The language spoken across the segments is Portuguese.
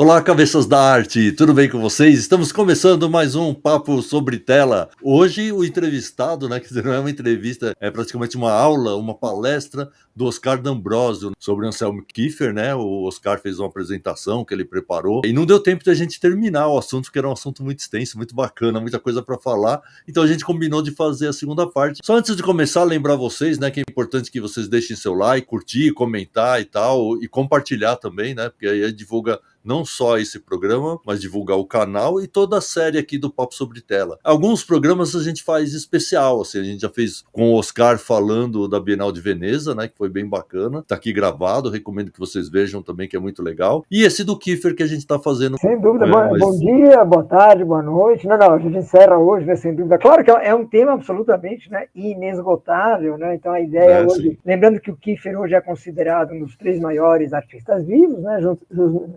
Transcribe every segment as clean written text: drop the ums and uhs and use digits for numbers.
Olá, cabeças da arte, tudo bem com vocês? Estamos começando mais um Papo sobre Tela. Hoje o entrevistado, né, quer dizer, não é uma entrevista, é praticamente uma aula, uma palestra do Oscar D'Ambrosio sobre Anselmo Kiefer, né? O Oscar fez uma apresentação que ele preparou e não deu tempo de a gente terminar o assunto, porque era um assunto muito extenso, muito bacana, muita coisa para falar. Então a gente combinou de fazer a segunda parte. Só antes de começar, lembrar vocês, né, que é importante que vocês deixem seu like, curtir, comentar e tal, e compartilhar também, né? Porque aí divulga não só esse programa, mas divulgar o canal e toda a série aqui do Papo Sobre Tela. Alguns programas a gente faz especial, assim, a gente já fez com o Oscar falando da Bienal de Veneza, né, que foi bem bacana, tá aqui gravado, recomendo que vocês vejam também, que é muito legal. E esse do Kiefer que a gente tá fazendo. Sem dúvida, bom dia, boa tarde, boa noite. Não, a gente encerra hoje, né, sem dúvida. Claro que é um tema absolutamente, né, inesgotável, né, então a ideia hoje, sim. Lembrando que o Kiefer hoje é considerado um dos 3 maiores artistas vivos, né,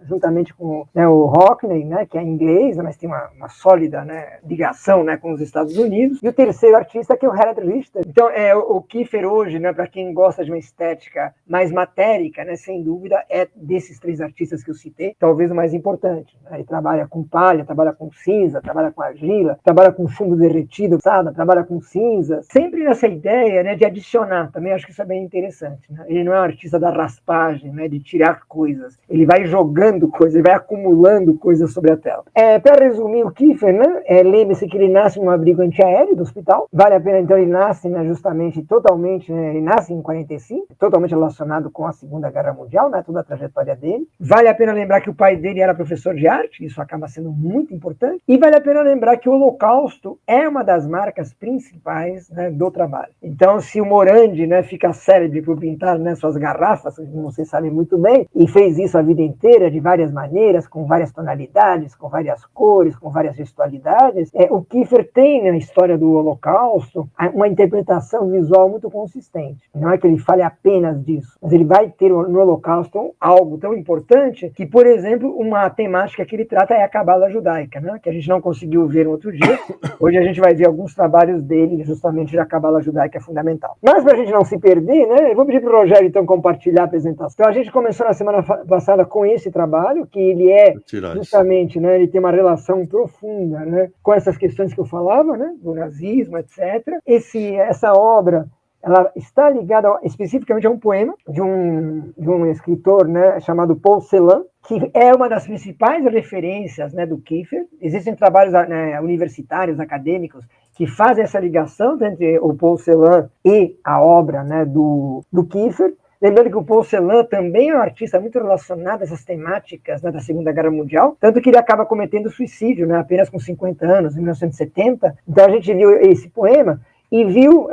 juntamente com, né, o Hockney, né, que é inglês, mas tem uma sólida, né, ligação, né, com os Estados Unidos, e o terceiro artista que é o Harold Richter. Então, o Kiefer hoje, né, para quem gosta de uma estética mais matérica, né, sem dúvida, é desses 3 artistas que eu citei, talvez o mais importante. Né? Ele trabalha com palha, trabalha com cinza, trabalha com argila, trabalha com chumbo derretido, sabe? Trabalha com cinza, sempre nessa ideia, né, de adicionar, também acho que isso é bem interessante. Né? Ele não é um artista da raspagem, né, de tirar coisas, ele vai jogando coisas, ele vai acumulando coisas sobre a tela. Para resumir o Kiefer, né, lembre-se que ele nasce num abrigo antiaéreo do hospital, vale a pena, então ele nasce, né, justamente, totalmente, né, ele nasce em 45, totalmente relacionado com a Segunda Guerra Mundial, né, toda a trajetória dele. Vale a pena lembrar que o pai dele era professor de arte, isso acaba sendo muito importante, e vale a pena lembrar que o Holocausto é uma das marcas principais, né, do trabalho. Então, se o Morandi, né, fica célebre por pintar, né, suas garrafas, como vocês sabem muito bem, e fez isso a vida inteira, de várias maneiras, com várias tonalidades, com várias cores, com várias gestualidades, o Kiefer tem na história do Holocausto uma interpretação visual muito consistente. Não é que ele fale apenas disso, mas ele vai ter no Holocausto algo tão importante que, por exemplo, uma temática que ele trata é a cabala judaica, né? Que a gente não conseguiu ver no outro dia. Hoje a gente vai ver alguns trabalhos dele, justamente da cabala judaica fundamental. Mas para a gente não se perder, né? Eu vou pedir para o Rogério, então, compartilhar a apresentação. Então, a gente começou na semana passada com esse trabalho, que ele é justamente, né? Ele tem uma relação profunda, né, com essas questões que eu falava, né? Do nazismo, etc. Essa obra, ela está ligada especificamente a um poema de um escritor, né, chamado Paul Celan, que é uma das principais referências, né, do Kiefer. Existem trabalhos, né, universitários, acadêmicos, que fazem essa ligação entre o Paul Celan e a obra, né, do Kiefer. Lembrando que o Paul Celan também é um artista muito relacionado a essas temáticas, né, da Segunda Guerra Mundial, tanto que ele acaba cometendo suicídio, né, apenas com 50 anos, em 1970. Então a gente viu esse poema e viu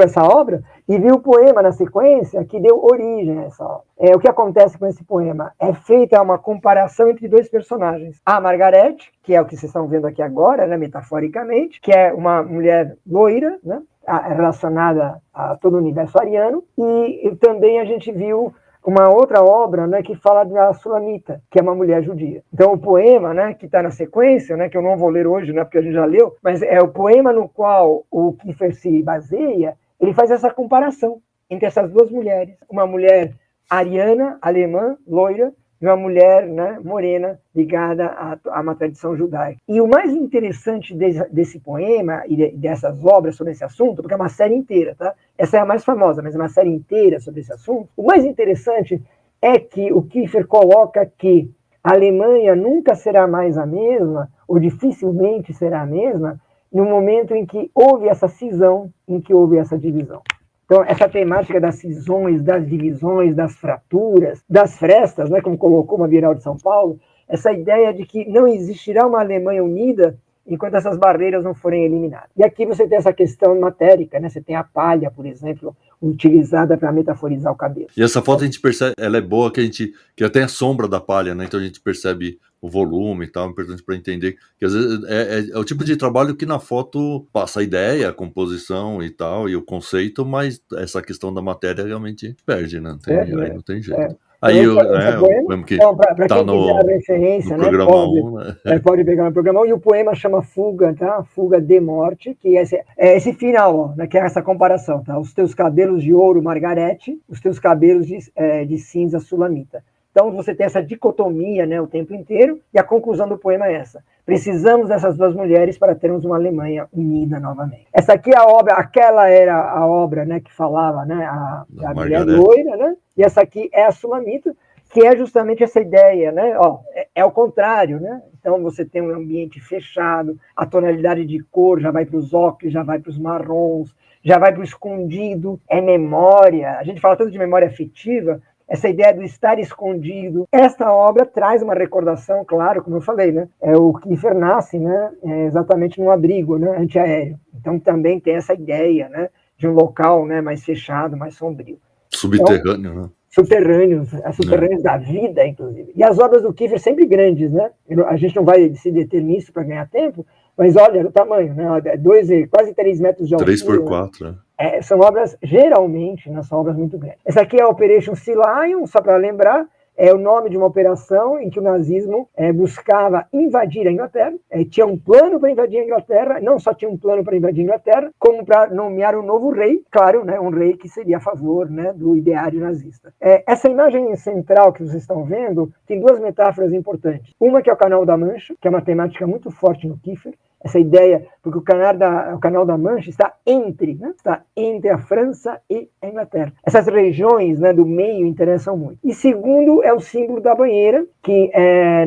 essa obra e viu o poema na sequência que deu origem a essa obra. O que acontece com esse poema? É feita uma comparação entre 2 personagens. A Margaret, que é o que vocês estão vendo aqui agora, né, metaforicamente, que é uma mulher loira, né, relacionada a todo o universo ariano, e também a gente viu uma outra obra, né, que fala da Sulamita, que é uma mulher judia. Então o poema, né, que está na sequência, né, que eu não vou ler hoje, né, porque a gente já leu, mas é o poema no qual o Kiefer se baseia, ele faz essa comparação entre essas 2 mulheres, uma mulher ariana, alemã, loira, e uma mulher, né, morena, ligada a uma tradição judaica. E o mais interessante desse poema e dessas obras sobre esse assunto, porque é uma série inteira, tá? Essa é a mais famosa, mas é uma série inteira sobre esse assunto. O mais interessante é que o Kiefer coloca que a Alemanha nunca será mais a mesma, ou dificilmente será a mesma, no momento em que houve essa cisão, em que houve essa divisão. Então, essa temática das cisões, das divisões, das fraturas, das frestas, né, como colocou uma Bienal de São Paulo, essa ideia de que não existirá uma Alemanha unida enquanto essas barreiras não forem eliminadas. E aqui você tem essa questão matérica, né? Você tem a palha, por exemplo, utilizada para metaforizar o cabelo. E essa foto a gente percebe, ela é boa, que até a sombra da palha, né? Então a gente percebe o volume e tal, é importante para entender que às vezes é o tipo de trabalho que na foto passa a ideia, a composição e tal, e o conceito, mas essa questão da matéria realmente perde, né? Aí não tem jeito. Aí o poema que então, para tá quem quiser a referência, no né, programa 1, né? pode pegar no programa 1, e o poema chama Fuga, tá? Fuga de Morte, que é esse final, ó, né, que é essa comparação, tá? Os teus cabelos de ouro, Margarete, os teus cabelos de cinza, Sulamita. Então você tem essa dicotomia, né, o tempo inteiro, e a conclusão do poema é essa. Precisamos dessas duas mulheres para termos uma Alemanha unida novamente. Essa aqui é a obra, aquela era a obra, né, que falava, né, a mulher loira, né, e essa aqui é a Sulamita, que é justamente essa ideia, né? É o contrário, né? Então você tem um ambiente fechado, a tonalidade de cor já vai para os ocres, já vai para os marrons, já vai para o escondido, é memória. A gente fala tanto de memória afetiva, essa ideia do estar escondido. Esta obra traz uma recordação, claro, como eu falei, né? O Kiefer nasce, né? Exatamente num abrigo, né? Antiaéreo. Então também tem essa ideia, né? De um local, né? Mais fechado, mais sombrio. Subterrâneo, então, né? Subterrâneos da vida, inclusive. E as obras do Kiefer sempre grandes, né? A gente não vai se deter nisso para ganhar tempo, mas olha o tamanho, né? Quase 3 metros de altura. 3x4, né? São obras, geralmente, né, são obras muito grandes. Essa aqui é a Operation Sea Lion, só para lembrar, é o nome de uma operação em que o nazismo buscava invadir a Inglaterra, tinha um plano para invadir a Inglaterra, não só tinha um plano para invadir a Inglaterra, como para nomear um novo rei, claro, né, um rei que seria a favor, né, do ideário nazista. Essa imagem central que vocês estão vendo tem duas metáforas importantes. Uma que é o Canal da Mancha, que é uma temática muito forte no Kiefer, essa ideia, porque o Canal da Mancha está entre a França e a Inglaterra. Essas regiões, né, do meio interessam muito. E segundo, é o símbolo da banheira, que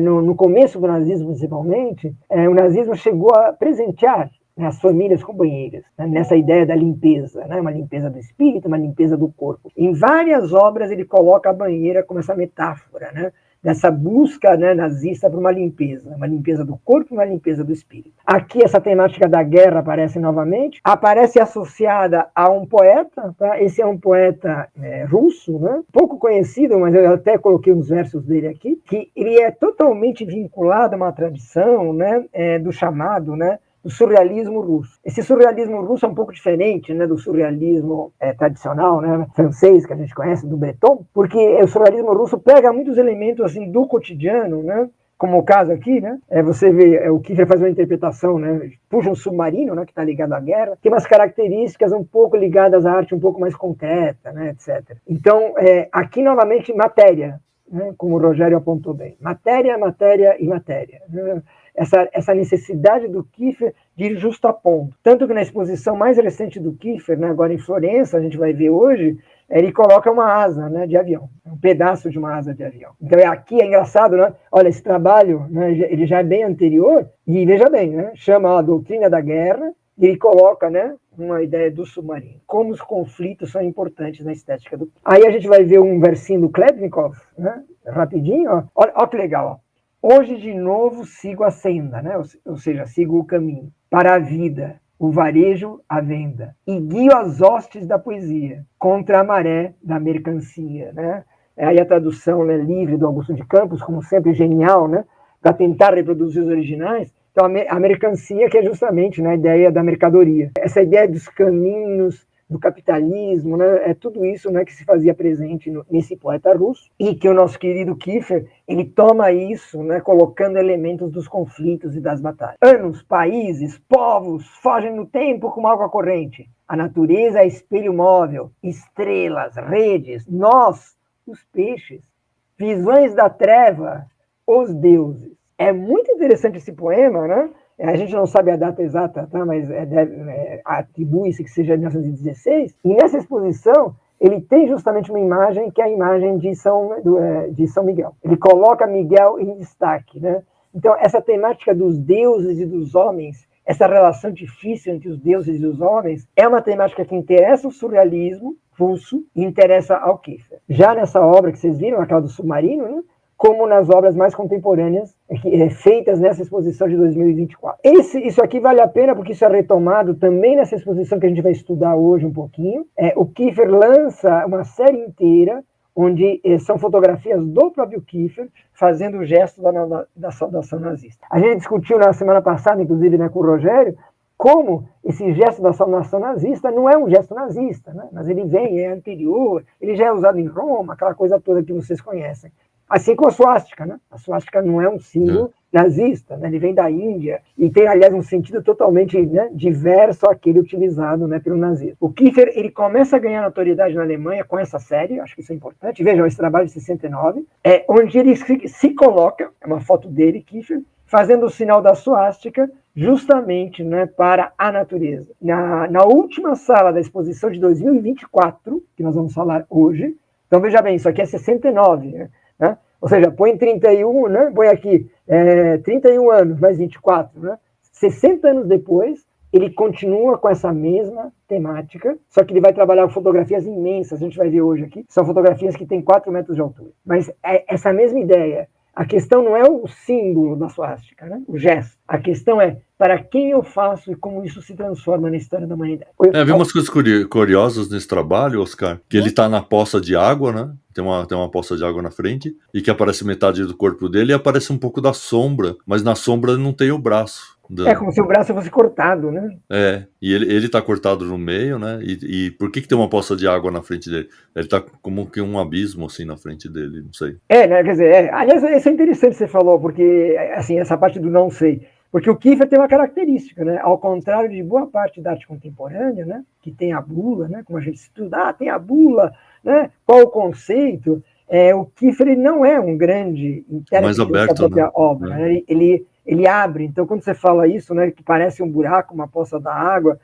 no começo do nazismo, principalmente, o nazismo chegou a presentear as famílias com banheiras, né, nessa ideia da limpeza, né, uma limpeza do espírito, uma limpeza do corpo. Em várias obras ele coloca a banheira como essa metáfora, né, dessa busca, né, nazista por uma limpeza do corpo, uma limpeza do espírito. Aqui essa temática da guerra aparece novamente, aparece associada a um poeta, tá? Esse é um poeta russo, né? Pouco conhecido, mas eu até coloquei uns versos dele aqui, que ele é totalmente vinculado a uma tradição, né, do chamado, né, do surrealismo russo. Esse surrealismo russo é um pouco diferente, né, do surrealismo tradicional, né, francês, que a gente conhece, do Breton, porque o surrealismo russo pega muitos elementos assim, do cotidiano, né, como o caso aqui, né, você vê, o Kiefer faz uma interpretação, né, puxa um submarino, né, que está ligado à guerra, tem umas características um pouco ligadas à arte um pouco mais concreta, né, etc. Então, aqui novamente, matéria, né, como o Rogério apontou bem. Matéria, matéria e matéria, né? Essa necessidade do Kiefer de ir justo a ponto. Tanto que na exposição mais recente do Kiefer, né, agora em Florença, a gente vai ver hoje, ele coloca uma asa, né, de avião, um pedaço de uma asa de avião. Então aqui é engraçado, né? Olha, esse trabalho, né, ele já é bem anterior, e veja bem, né, chama a doutrina da guerra, e ele coloca, né, uma ideia do submarino. Como os conflitos são importantes na estética do... Aí a gente vai ver um versinho do Klebnikov, né, rapidinho, ó. Olha que legal, ó. Hoje de novo sigo a senda, né? Ou seja, sigo o caminho para a vida, o varejo, a venda, e guio as hostes da poesia contra a maré da mercancia, né? Aí a tradução, né, livre do Augusto de Campos, como sempre genial, né? Para tentar reproduzir os originais. Então a mercancia, que é justamente, né, a ideia da mercadoria, essa ideia dos caminhos do capitalismo, né? É tudo isso, né, que se fazia presente nesse poeta russo, e que o nosso querido Kiefer, ele toma isso, né, colocando elementos dos conflitos e das batalhas. Anos, países, povos fogem no tempo como água corrente. A natureza é espelho móvel, estrelas, redes, nós, os peixes, visões da treva, os deuses. É muito interessante esse poema, né? A gente não sabe a data exata, tá? Mas atribui-se que seja de 1916. E nessa exposição, ele tem justamente uma imagem que é a imagem de São Miguel. Ele coloca Miguel em destaque, né? Então, essa temática dos deuses e dos homens, essa relação difícil entre os deuses e os homens, é uma temática que interessa o surrealismo russo e interessa ao Kiefer. Já nessa obra que vocês viram, aquela do submarino, né? Como nas obras mais contemporâneas feitas nessa exposição de 2024. Isso aqui vale a pena porque isso é retomado também nessa exposição que a gente vai estudar hoje um pouquinho. O Kiefer lança uma série inteira onde são fotografias do próprio Kiefer fazendo o gesto da saudação nazista. A gente discutiu na semana passada, inclusive, né, com o Rogério, como esse gesto da saudação nazista não é um gesto nazista, né? Mas ele é anterior, ele já é usado em Roma, aquela coisa toda que vocês conhecem. Assim como a suástica, né? A suástica não é um símbolo nazista, né? Ele vem da Índia e tem, aliás, um sentido totalmente, né, diverso àquele utilizado, né, pelo nazismo. O Kiefer, ele começa a ganhar notoriedade na Alemanha com essa série, acho que isso é importante. Vejam, esse trabalho de 69, onde ele se coloca, é uma foto dele, Kiefer, fazendo o sinal da suástica, justamente, né, para a natureza. Na última sala da exposição de 2024, que nós vamos falar hoje, então veja bem, isso aqui é 69, né? Ou seja, põe 31, né? Põe aqui 31 anos, mais 24, né? 60 anos depois, ele continua com essa mesma temática, só que ele vai trabalhar fotografias imensas, a gente vai ver hoje aqui, são fotografias que têm 4 metros de altura. Mas é essa mesma ideia. A questão não é o símbolo da suástica, né? O gesto. A questão é para quem eu faço e como isso se transforma na história da humanidade. Vi umas coisas curiosas nesse trabalho, Oscar, que ele está na poça de água, né? Tem uma poça de água na frente, e que aparece metade do corpo dele e aparece um pouco da sombra, mas na sombra não tem o braço. É como se o braço fosse cortado, né? E ele tá cortado no meio, né? E por que tem uma poça de água na frente dele? Ele tá como que um abismo, assim, na frente dele, não sei. Né? Quer dizer, aliás, isso é interessante que você falou, porque, assim, essa parte do não sei. Porque o Kiefer tem uma característica, né? Ao contrário de boa parte da arte contemporânea, né? Que tem a bula, né? Como a gente estuda, tem a bula, né? Qual o conceito? O Kiefer, ele não é um grande intérprete da própria obra, né? Ele abre. Então, quando você fala isso, né? Que parece um buraco, uma poça da água.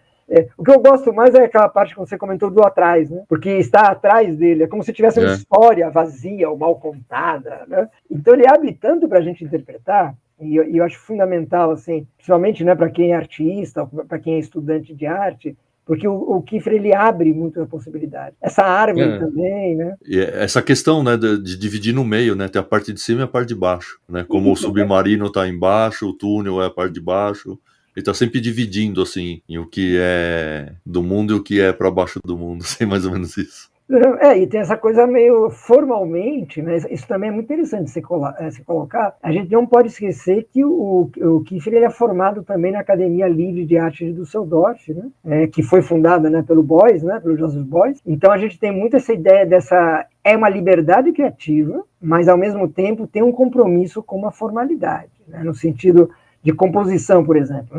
O que eu gosto mais é aquela parte que você comentou do atrás, né? Porque está atrás dele, é como se tivesse uma história vazia ou mal contada, né? Então ele abre tanto para a gente interpretar, e eu acho fundamental, assim, principalmente, né, para quem é artista, para quem é estudante de arte, porque o Kiefer, ele abre muito a possibilidade. Essa árvore também, né? E essa questão, né, de dividir no meio, né? Tem a parte de cima e a parte de baixo, né? Como o submarino está embaixo, o túnel é a parte de baixo. Ele está sempre dividindo, assim, em o que é do mundo e o que é para baixo do mundo, assim, mais ou menos isso. E tem essa coisa meio formalmente, né? Isso também é muito interessante se colocar. A gente não pode esquecer que o Kiefer, ele é formado também na Academia Livre de Arte de Düsseldorf, né? Que foi fundada, né, pelo Beuys, né, pelo Joseph Beuys. Então a gente tem muito essa ideia é uma liberdade criativa, mas ao mesmo tempo tem um compromisso com uma formalidade, né? No sentido de composição, por exemplo.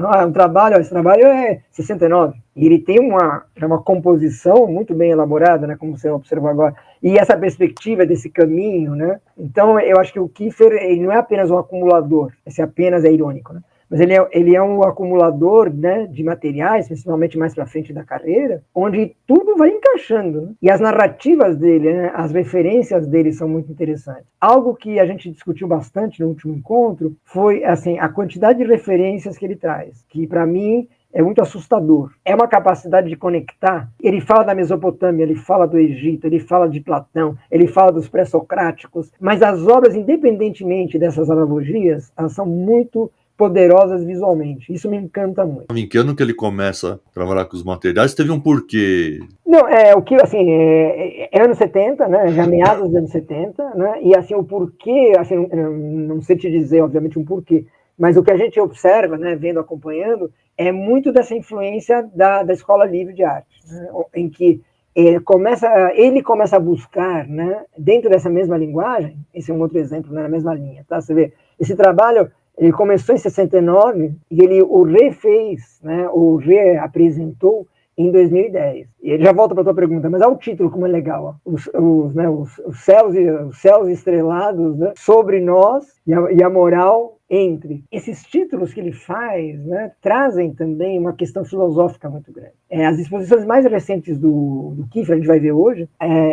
Esse trabalho é 69, e ele tem uma composição muito bem elaborada, né, como você observou agora, e essa perspectiva desse caminho, né? Então, eu acho que o Kiefer, ele não é apenas um acumulador, esse apenas é irônico, né? Mas ele é um acumulador, né, de materiais, principalmente mais para frente da carreira, onde tudo vai encaixando, né? E as narrativas dele, né, as referências dele são muito interessantes. Algo que a gente discutiu bastante no último encontro foi, assim, a quantidade de referências que ele traz, que para mim é muito assustador. É uma capacidade de conectar. Ele fala da Mesopotâmia, ele fala do Egito, ele fala de Platão, ele fala dos pré-socráticos, mas as obras, independentemente dessas analogias, elas são muito poderosas visualmente. Isso me encanta muito. Em que ano que ele começa a trabalhar com os materiais? Teve um porquê? Não, o que, assim, é anos 70, né? Já meados dos anos 70, né? E, assim, o porquê, assim, não sei te dizer, obviamente, um porquê, mas o que a gente observa, né, vendo, acompanhando, é muito dessa influência da Escola Livre de Arte, né? Em que ele começa a buscar, né, dentro dessa mesma linguagem, esse é um outro exemplo, né, na mesma linha, tá? Você vê, esse trabalho, ele começou em 69 e ele o refez, né, o reapresentou em 2010. E ele já volta para a tua pergunta, mas olha o título como é legal, ó. Os céus estrelados, né, sobre nós e a moral entre. Esses títulos que ele faz, né, trazem também uma questão filosófica muito grande. As exposições mais recentes do Kiefer, a gente vai ver hoje,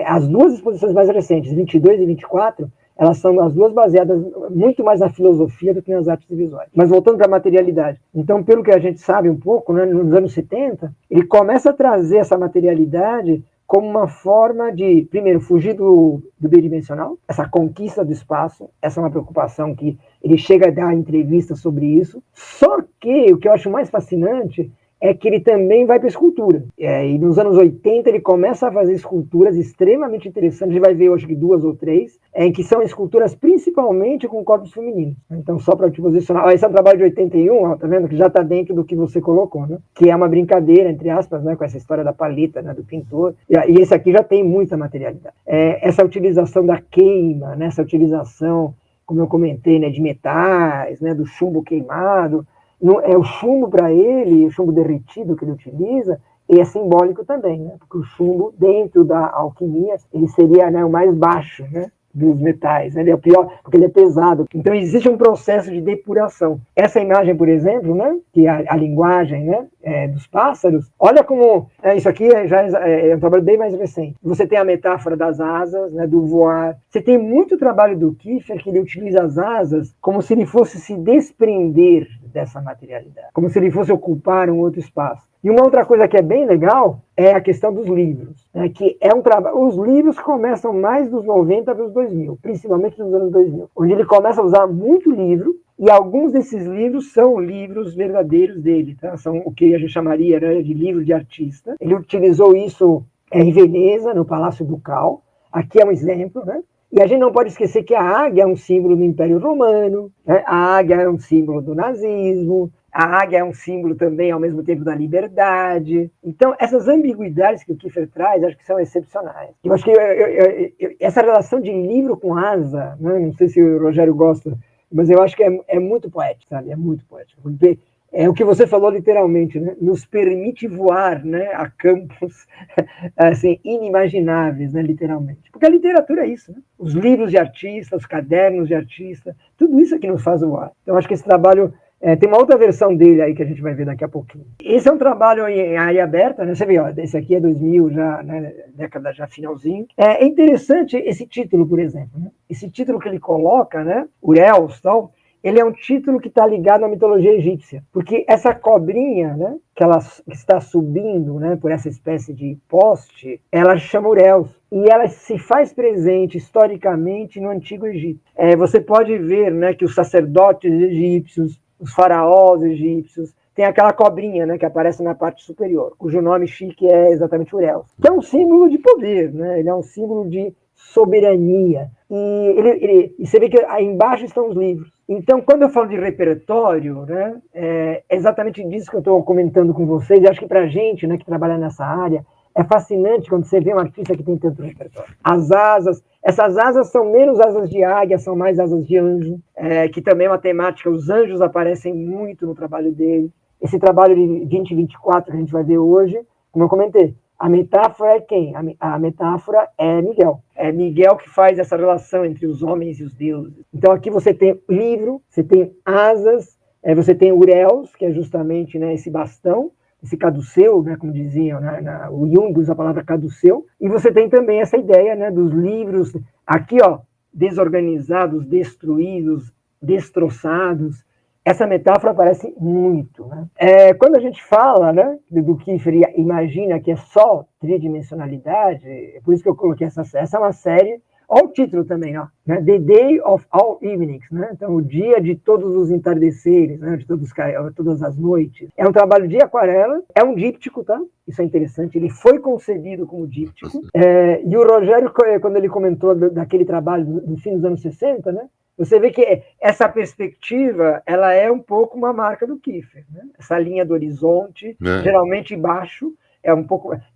as duas exposições mais recentes, 22 e 24, elas são as duas baseadas muito mais na filosofia do que nas artes visuais. Mas voltando para a materialidade. Então, pelo que a gente sabe um pouco, né, nos anos 70, ele começa a trazer essa materialidade como uma forma de, primeiro, fugir do bidimensional, essa conquista do espaço. Essa é uma preocupação que ele chega a dar entrevistas sobre isso. Só que o que eu acho mais fascinante é que ele também vai para a escultura. E nos anos 80 ele começa a fazer esculturas extremamente interessantes, a gente vai ver hoje que 2 ou 3, em que são esculturas principalmente com corpos femininos. Então, só para te posicionar, esse é um trabalho de 81, ó, tá vendo? Que já está dentro do que você colocou, né? Que é uma brincadeira, entre aspas, né? Com essa história da paleta, né? Do pintor. E esse aqui já tem muita materialidade. Essa utilização da queima, né? Essa utilização como eu comentei, né, de metais, né, do chumbo queimado. É o chumbo para ele, o chumbo derretido que ele utiliza, e é simbólico também, né, porque o chumbo, dentro da alquimia, ele seria, né, o mais baixo, né, dos metais, né? Ele é o pior, porque ele é pesado. Então existe um processo de depuração. Essa imagem, por exemplo, né, que é a linguagem, né, dos pássaros, olha como isso aqui já é um trabalho bem mais recente. Você tem a metáfora das asas, né, do voar. Você tem muito trabalho do Kiefer, que ele utiliza as asas como se ele fosse se desprender dessa materialidade, como se ele fosse ocupar um outro espaço. E uma outra coisa que é bem legal é a questão dos livros, né, que é um trabalho. Os livros começam mais dos 90 para os 2000, principalmente nos anos 2000, onde ele começa a usar muito livro, e alguns desses livros são livros verdadeiros dele, tá? São o que a gente chamaria, né, de livro de artista. Ele utilizou isso em Veneza, no Palácio Ducal. Aqui é um exemplo, né? E a gente não pode esquecer que a águia é um símbolo do Império Romano, né? A águia é um símbolo do nazismo, a águia é um símbolo também, ao mesmo tempo, da liberdade. Então, essas ambiguidades que o Kiefer traz, acho que são excepcionais. Eu acho que essa relação de livro com asa, né? Não sei se o Rogério gosta, mas eu acho que é muito poético, sabe? É muito poético. Porque é o que você falou literalmente, né? Nos permite voar, né, a campos assim, inimagináveis, né, literalmente. Porque a literatura é isso, né? Os livros de artista, os cadernos de artista, tudo isso é que nos faz voar. Então, acho que esse trabalho tem uma outra versão dele aí que a gente vai ver daqui a pouquinho. Esse é um trabalho em área aberta, né? Você vê, ó, esse aqui é 2000, já, né, década já finalzinho. É interessante esse título, por exemplo, né? Esse título que ele coloca, né, Urels, tal, ele é um título que está ligado à mitologia egípcia, porque essa cobrinha, né, que ela está subindo, né, por essa espécie de poste, ela chama Urels, e ela se faz presente historicamente no Antigo Egito. Você pode ver, né, que os sacerdotes egípcios, os faraós egípcios, tem aquela cobrinha, né, que aparece na parte superior, cujo nome chique é exatamente Urels, que é um símbolo de poder, né, ele é um símbolo de soberania. E você vê que aí embaixo estão os livros. Então, quando eu falo de repertório, né, é exatamente disso que eu estou comentando com vocês. E acho que para a gente, né, que trabalha nessa área, é fascinante quando você vê um artista que tem tanto repertório. As asas, essas asas são menos asas de águia, são mais asas de anjo, que também é uma temática. Os anjos aparecem muito no trabalho dele. Esse trabalho de 2024 que a gente vai ver hoje, como eu comentei, a metáfora é quem? A metáfora é Miguel. É Miguel que faz essa relação entre os homens e os deuses. Então aqui você tem livro, você tem asas, você tem Urels, que é justamente, né, esse bastão, esse caduceu, né, como diziam, né, o Jung usa a palavra caduceu, e você tem também essa ideia, né, dos livros, aqui, ó, desorganizados, destruídos, destroçados. Essa metáfora aparece muito, né? Quando a gente fala, né, do Kiefer, imagina que é só tridimensionalidade, é por isso que eu coloquei essa é uma série. Olha o título também, ó, né? The Day of All Evenings, né? Então, o dia de todos os entardeceres, né? De todas as noites. É um trabalho de aquarela, é um díptico, tá? Isso é interessante, ele foi concebido como díptico. E o Rogério, quando ele comentou daquele trabalho no fim dos anos 60, né? Você vê que essa perspectiva, ela é um pouco uma marca do Kiefer, né? Essa linha do horizonte, geralmente baixo,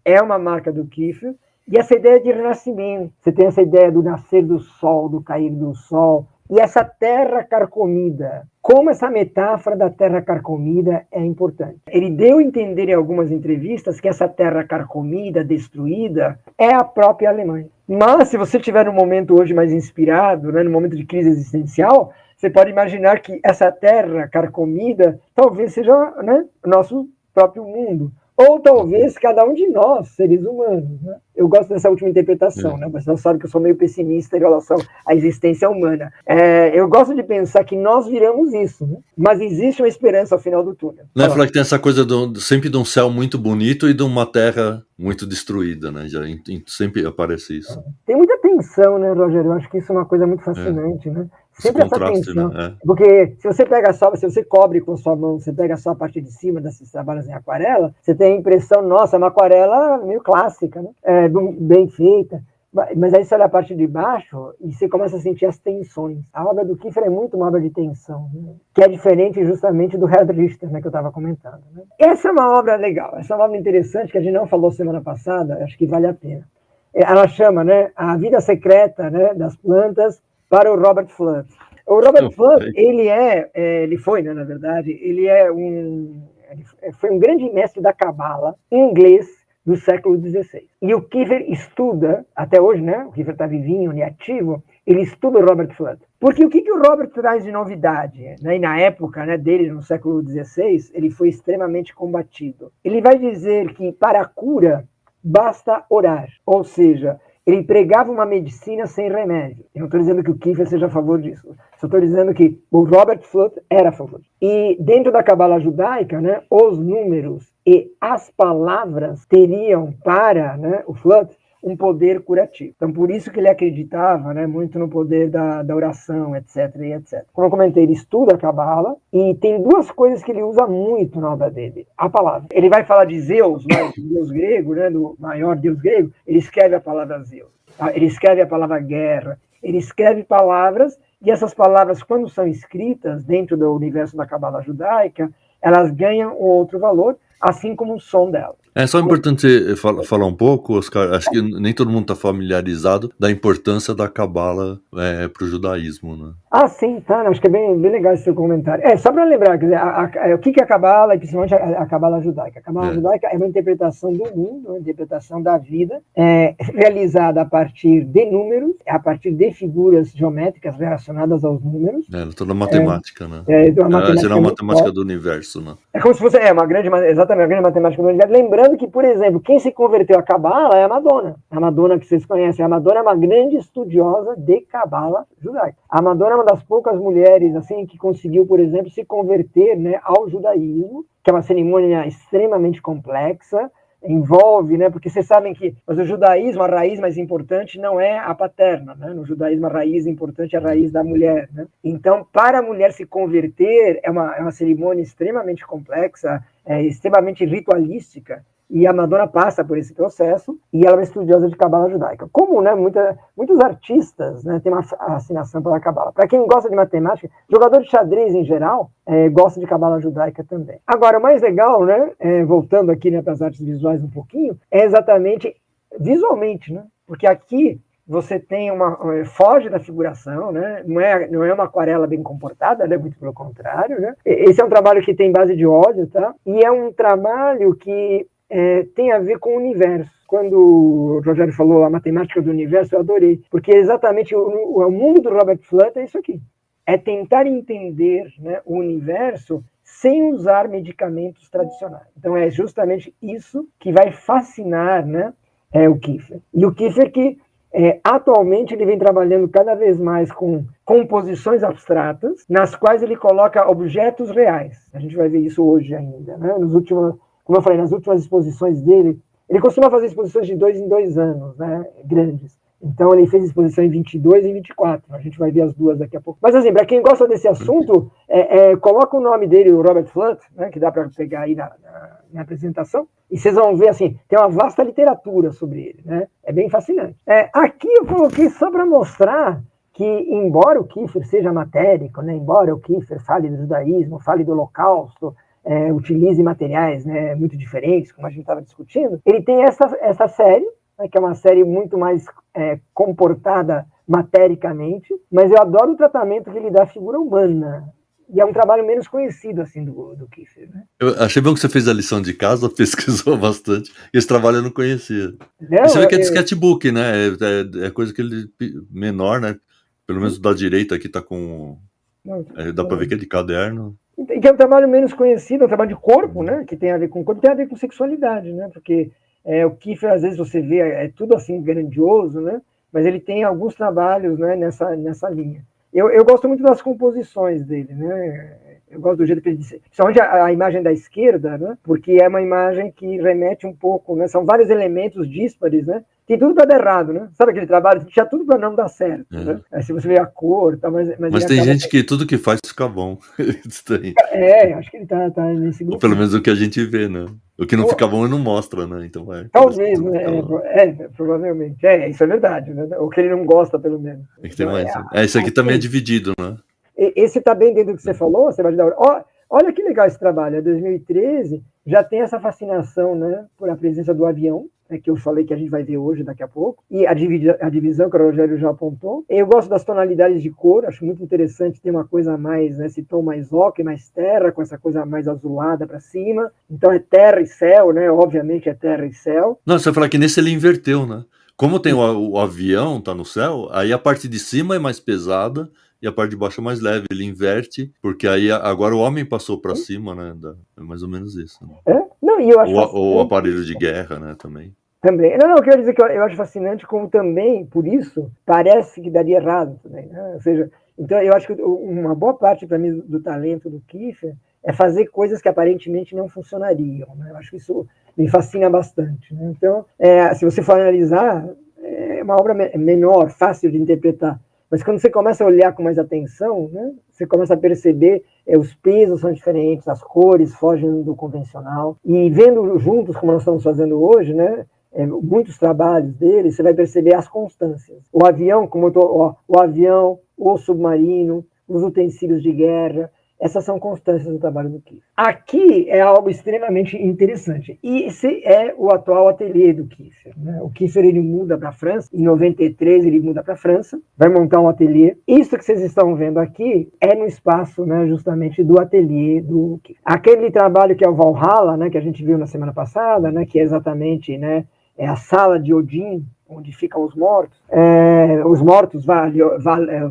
é uma marca do Kiefer. E essa ideia de renascimento, você tem essa ideia do nascer do sol, do cair do sol, e essa terra carcomida. Como essa metáfora da terra carcomida é importante. Ele deu a entender em algumas entrevistas que essa terra carcomida, destruída, é a própria Alemanha. Mas, se você tiver um momento hoje mais inspirado, né, no momento de crise existencial, você pode imaginar que essa terra carcomida talvez seja, né, o nosso próprio mundo. Ou talvez cada um de nós, seres humanos. Né? Eu gosto dessa última interpretação, né? Mas você sabe que eu sou meio pessimista em relação à existência humana. Eu gosto de pensar que nós viramos isso, né? Mas existe uma esperança ao final do túnel. Né, falar que tem essa coisa sempre de um céu muito bonito e de uma terra muito destruída, né? Sempre aparece isso. Tem muita tensão, né, Rogério? Eu acho que isso é uma coisa muito fascinante, né? Sempre essa tensão. Né? Porque se você pega só, se você cobre com sua mão, você pega só a parte de cima desses trabalhos em aquarela, você tem a impressão, nossa, é uma aquarela meio clássica, né? Bem feita. Mas aí você olha a parte de baixo e você começa a sentir as tensões. A obra do Kiefer é muito uma obra de tensão, né? Que é diferente justamente do Herr Richter, né, que eu estava comentando. Né? Essa é uma obra legal, essa é uma obra interessante que a gente não falou semana passada, acho que vale a pena. Ela chama, né, A Vida Secreta, né, das Plantas, para o Robert Fludd. O Robert Flood, ele foi, né, na verdade, foi um grande mestre da Cabala inglês do século XVI. E o Kiefer estuda, até hoje, né, o Kiefer está vivinho e ativo, ele estuda o Robert Flood. Porque o que o Robert traz de novidade? Né? E na época, né, dele, no século XVI, ele foi extremamente combatido. Ele vai dizer que para a cura basta orar, ou seja, ele pregava uma medicina sem remédio. Eu não estou dizendo que o Kiefer seja a favor disso. Só estou dizendo que o Robert Flood era a favor. E dentro da Cabala judaica, né, os números e as palavras teriam para, né, o Flood um poder curativo. Então, por isso que ele acreditava, né, muito no poder da oração, etc, e etc. Como eu comentei, ele estuda a Cabala e tem duas coisas que ele usa muito na obra dele. A palavra. Ele vai falar de Zeus, né, do deus grego, né, do maior deus grego, ele escreve a palavra Zeus. Tá? Ele escreve a palavra guerra. Ele escreve palavras, e essas palavras, quando são escritas dentro do universo da Cabala judaica, elas ganham um outro valor, assim como o som delas. É só importante falar um pouco, Oscar, acho que nem todo mundo está familiarizado da importância da Cabala para o judaísmo, né? Ah, sim, tá, acho que é bem legal esse seu comentário. Só para lembrar, quer dizer, o que é a Cabala, e principalmente a Cabala judaica? A Cabala judaica é uma interpretação do mundo, uma interpretação da vida, realizada a partir de números, a partir de figuras geométricas relacionadas aos números. Toda a matemática, né? Será uma matemática do universo, né? É como se fosse exatamente, uma grande matemática do universo. Lembrando que, por exemplo, quem se converteu a Cabala é a Madonna. A Madonna que vocês conhecem. A Madonna é uma grande estudiosa de Cabala judaica. A Madonna é uma das poucas mulheres assim que conseguiu, por exemplo, se converter, né, ao judaísmo, que é uma cerimônia extremamente complexa, envolve, né, porque vocês sabem que mas o judaísmo, a raiz mais importante não é a paterna, né? No judaísmo a raiz importante é a raiz da mulher, né? Então, para a mulher se converter é uma cerimônia extremamente complexa, extremamente ritualística, e a Madonna passa por esse processo, e ela é uma estudiosa de Cabala judaica. Como, né, muitos artistas, né, têm uma fascinação pela Cabala. Para quem gosta de matemática, jogador de xadrez em geral, gosta de Cabala judaica também. Agora, o mais legal, né, voltando aqui, né, para as artes visuais um pouquinho, é exatamente visualmente, né? Porque aqui você tem foge da figuração, né? Não é uma aquarela bem comportada, né? Muito pelo contrário, né? Esse é um trabalho que tem base de óleo, tá? E é um trabalho que tem a ver com o universo. Quando o Rogério falou a matemática do universo, eu adorei, porque exatamente o mundo do Robert Flood é isso aqui. É tentar entender, né, o universo sem usar medicamentos tradicionais. Então é justamente isso que vai fascinar, né, o Kiefer. E o Kiefer que atualmente ele vem trabalhando cada vez mais com composições abstratas, nas quais ele coloca objetos reais. A gente vai ver isso hoje ainda, né? Como eu falei, nas últimas exposições dele, ele costuma fazer exposições de 2 em 2 anos, né, grandes. Então ele fez exposição em 22 e 24, a gente vai ver as duas daqui a pouco. Mas assim, para quem gosta desse assunto, coloca o nome dele, o Robert Flood, né, que dá para pegar aí na apresentação, e vocês vão ver, assim, tem uma vasta literatura sobre ele, né, é bem fascinante. Aqui eu coloquei só para mostrar que, embora o Kiefer seja matérico, né, embora o Kiefer fale do judaísmo, fale do holocausto, utilize materiais, né, muito diferentes, como a gente estava discutindo, ele tem essa série, né, que é uma série muito mais comportada matericamente, mas eu adoro o tratamento que ele dá à figura humana. E é um trabalho menos conhecido, assim, do Kiefer, né? Eu achei bom que você fez a lição de casa, pesquisou bastante. Esse trabalho eu não conhecia. Não, e você vê que é de sketchbook, né? É coisa que ele menor, né? Pelo menos da direita aqui tá com... dá para ver que é de caderno. Que é um trabalho menos conhecido, é um trabalho de corpo, né? Que tem a ver com corpo, tem a ver com sexualidade, né? Porque o Kiefer, às vezes, você vê, é tudo assim grandioso, né? Mas ele tem alguns trabalhos, né, nessa linha. Eu gosto muito das composições dele, né? Eu gosto do jeito que ele disse, principalmente a imagem da esquerda, né? Porque é uma imagem que remete um pouco, né? São vários elementos díspares, né? Tem tudo para dar errado, né? Sabe aquele trabalho que tinha tudo para não dar certo, né? Aí, se você vê a cor, tá, mas tem gente que tudo que faz fica bom. Acho que ele tá nesse grupo. Ou pelo menos o que a gente vê, né? O que não fica bom ele não mostra, né? Então talvez, né? Provavelmente. Isso é verdade, né? O que ele não gosta, pelo menos. Tem que ter mais. Esse aqui também é dividido, né? Esse tá bem dentro do que você falou, Sebastião. Olha que legal esse trabalho. 2013 já tem essa fascinação, né, por a presença do avião. que eu falei que a gente vai ver hoje, daqui a pouco, e a divisão que o Rogério já apontou. Eu gosto das tonalidades de cor, acho muito interessante ter uma coisa mais, esse tom mais ocre, mais terra, com essa coisa mais azulada para cima. Então é terra e céu, né? Obviamente é terra e céu. Não, você vai falar que nesse ele inverteu, né? Como tem o avião, tá no céu, aí a parte de cima é mais pesada e a parte de baixo é mais leve. Ele inverte, porque aí agora o homem passou para cima, né? É mais ou menos isso. Né? Não, e eu acho ou aparelho de guerra, né? Também. Não, eu quero dizer que eu acho fascinante como também, por isso, parece que daria errado também. Né? Ou seja, então eu acho que uma boa parte, para mim, do talento do Kiefer é fazer coisas que aparentemente não funcionariam. Né? Eu acho que isso me fascina bastante. Né? Então, se você for analisar, é uma obra menor, fácil de interpretar. Mas quando você começa a olhar com mais atenção, né, você começa a perceber os pesos são diferentes, as cores fogem do convencional. E vendo juntos, como nós estamos fazendo hoje, né, muitos trabalhos dele, você vai perceber as constâncias. O avião, o avião, o submarino, os utensílios de guerra, essas são constâncias do trabalho do Kiefer. Aqui é algo extremamente interessante. E esse é o atual ateliê do Kiefer. Né? O Kiefer ele muda para a França. Em 93 ele muda para a França. Vai montar um ateliê. Isso que vocês estão vendo aqui é no espaço, né, justamente do ateliê do Kiefer. Aquele trabalho que é o Valhalla, né, que a gente viu na semana passada, né, que é exatamente, né, é a sala de Odin, onde ficam os mortos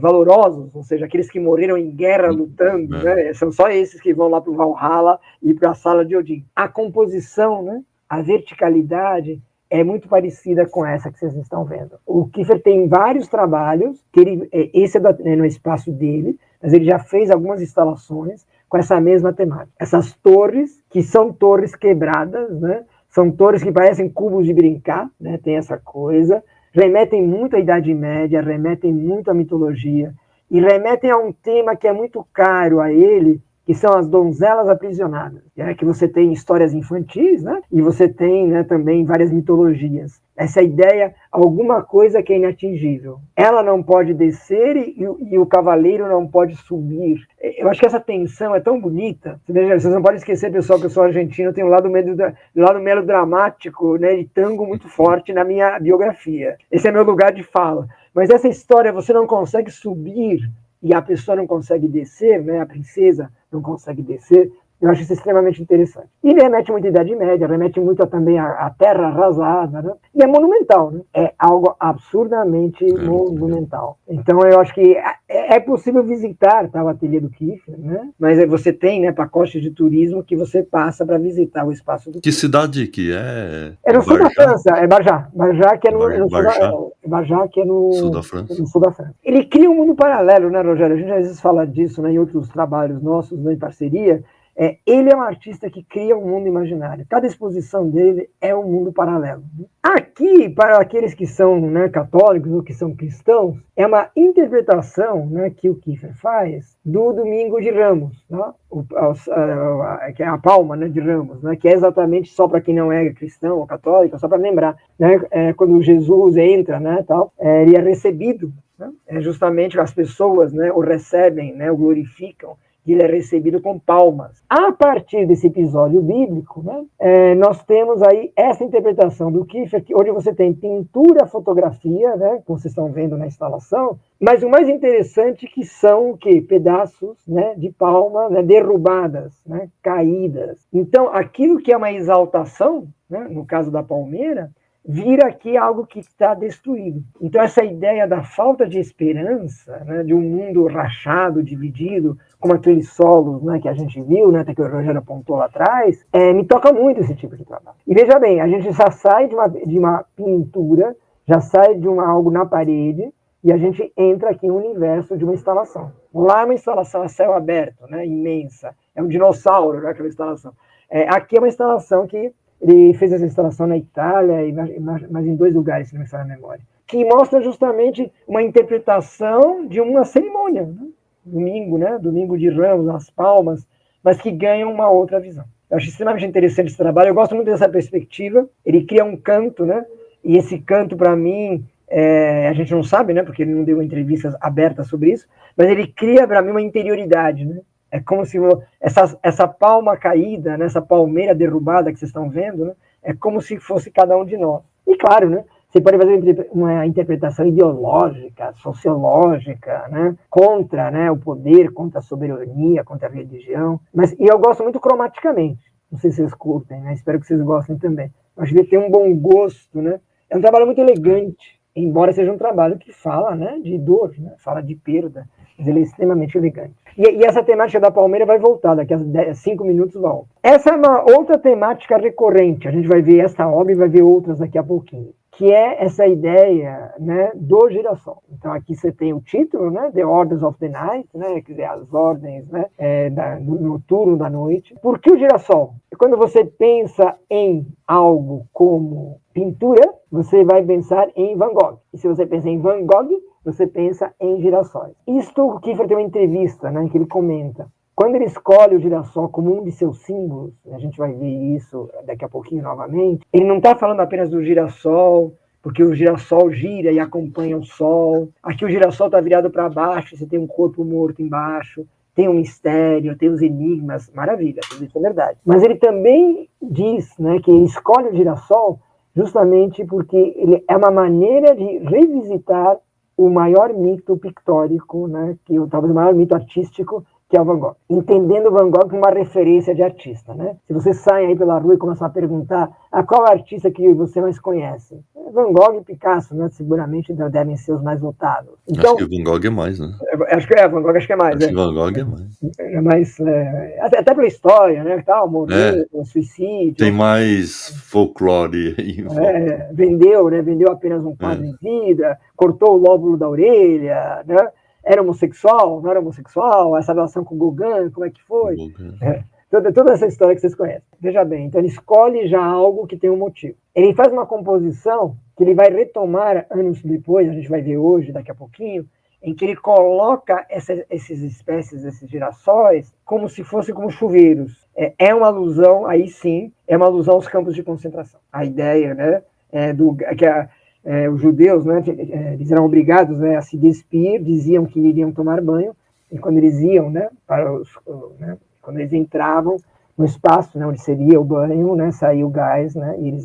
valorosos, ou seja, aqueles que morreram em guerra lutando, né? São só esses que vão lá para o Valhalla e para a sala de Odin. A composição, né? A verticalidade é muito parecida com essa que vocês estão vendo. O Kiefer tem vários trabalhos, esse é no espaço dele, mas ele já fez algumas instalações com essa mesma temática. Essas torres, que são torres quebradas, né? São torres que parecem cubos de brincar, né? Tem essa coisa. Remetem muito à Idade Média, remetem muito à mitologia, e remetem a um tema que é muito caro a ele, que são as donzelas aprisionadas, né? Que você tem histórias infantis, né? E você tem, né, também várias mitologias. Essa ideia, alguma coisa que é inatingível. Ela não pode descer e o cavaleiro não pode subir. Eu acho que essa tensão é tão bonita. Vocês não podem esquecer, pessoal, que eu sou argentino, tem um lado melodramático, né, de tango muito forte na minha biografia. Esse é meu lugar de fala. Mas essa história, você não consegue subir e a pessoa não consegue descer, né, a princesa não consegue descer, eu acho isso extremamente interessante. E remete muito à Idade Média, remete muito também à terra arrasada, né? E é monumental, né? É algo absurdamente monumental. Então eu acho que é possível visitar, tá, o ateliê do Kiefer, né? Mas você tem, né, pacotes de turismo que você passa para visitar o espaço do Kiefer. Que cidade que é? É no sul da França, é Barjá. Barjá que é no sul da França. No sul da França. Ele cria um mundo paralelo, né, Rogério? A gente às vezes fala disso, né, em outros trabalhos nossos, né, em parceria. Ele é um artista que cria um mundo imaginário. Cada exposição dele é um mundo paralelo. Aqui, para aqueles que são, né, católicos ou que são cristãos, é uma interpretação, né, que o Kiefer faz do Domingo de Ramos, né? Que é a palma, né, de Ramos, né, que é exatamente só para quem não é cristão ou católico, só para lembrar, né, quando Jesus entra, né, tal, ele é recebido, né, justamente as pessoas, né, o recebem, né, o glorificam, que ele é recebido com palmas. A partir desse episódio bíblico, né, nós temos aí essa interpretação do Kiefer, onde você tem pintura, fotografia, né, como vocês estão vendo na instalação, mas o mais interessante que são o quê? Pedaços, né, de palma, né, derrubadas, né, caídas. Então, aquilo que é uma exaltação, né, no caso da palmeira, vira aqui algo que está destruído. Então, essa ideia da falta de esperança, né, de um mundo rachado, dividido, como aqueles solos, né, que a gente viu, né, até que o Rogério apontou lá atrás, me toca muito esse tipo de trabalho. E veja bem, a gente já sai de uma pintura, já sai de algo na parede, e a gente entra aqui no universo de uma instalação. Lá é uma instalação a céu aberto, né, imensa. É um dinossauro, né, aquela instalação. Aqui é uma instalação que ele fez essa instalação na Itália, mas em 2 lugares, se não me falha a memória, que mostra justamente uma interpretação de uma cerimônia, né? Domingo de Ramos, as palmas, mas que ganha uma outra visão. Eu acho extremamente interessante esse trabalho, eu gosto muito dessa perspectiva, ele cria um canto, né? E esse canto, para mim, a gente não sabe, né? Porque ele não deu entrevistas abertas sobre isso, mas ele cria, para mim, uma interioridade, né? É como se essa palma caída, né, essa palmeira derrubada que vocês estão vendo, né, É como se fosse cada um de nós. E claro, né? Você pode fazer uma interpretação ideológica, sociológica, né, contra, né, o poder, contra a soberania, contra a religião. E eu gosto muito cromaticamente. Não sei se vocês curtem, né? Espero que vocês gostem também. Acho que ele tem um bom gosto, né? É um trabalho muito elegante, embora seja um trabalho que fala, né, de dor, né, fala de perda, mas ele é extremamente elegante. E essa temática da palmeira vai voltar, daqui a 5 minutos volta. Essa é uma outra temática recorrente, a gente vai ver essa obra e vai ver outras daqui a pouquinho, que é essa ideia, né, do girassol. Então aqui você tem o título, né, The Orders of the Night, né, quer dizer, as ordens, né, do noturno da noite. Por que o girassol? Quando você pensa em algo como pintura, você vai pensar em Van Gogh. E se você pensa em Van Gogh, você pensa em girassóis. Isto, o Kiefer tem uma entrevista, né, que ele comenta. Quando ele escolhe o girassol como um de seus símbolos, a gente vai ver isso daqui a pouquinho novamente, ele não está falando apenas do girassol, porque o girassol gira e acompanha o sol. Aqui o girassol está virado para baixo, você tem um corpo morto embaixo, tem um mistério, tem os enigmas, maravilha, tudo isso é verdade. Mas ele também diz, né, que ele escolhe o girassol justamente porque ele é uma maneira de revisitar o maior mito pictórico, né, talvez o maior mito artístico, que é o Van Gogh. Entendendo o Van Gogh como uma referência de artista, né? Se você sai aí pela rua e começar a perguntar qual artista que você mais conhece? Van Gogh e Picasso, né? Seguramente devem ser os mais votados. Então, acho que o Van Gogh é mais, né? Acho que Van Gogh acho que é mais. Acho que o Van Gogh é mais. É mais até pela história, né? Tal, morreu, suicídio. Tem mais folclore aí. Vendeu, né? Vendeu apenas um quadro em vida, cortou o lóbulo da orelha, né? Era homossexual, não era homossexual, essa relação com o Gauguin, como é que foi? Toda essa história que vocês conhecem. Veja bem, então ele escolhe já algo que tem um motivo. Ele faz uma composição que ele vai retomar anos depois, a gente vai ver hoje, daqui a pouquinho, em que ele coloca essas espécies, esses girassóis, como se fossem como chuveiros. É uma alusão, aí sim, é uma alusão aos campos de concentração. A ideia, né, os judeus, né, eles eram obrigados, né, a se despir, diziam que iriam tomar banho, e quando eles iam, né, quando eles entravam no espaço, né, onde seria o banho, né, saía o gás, né, e eles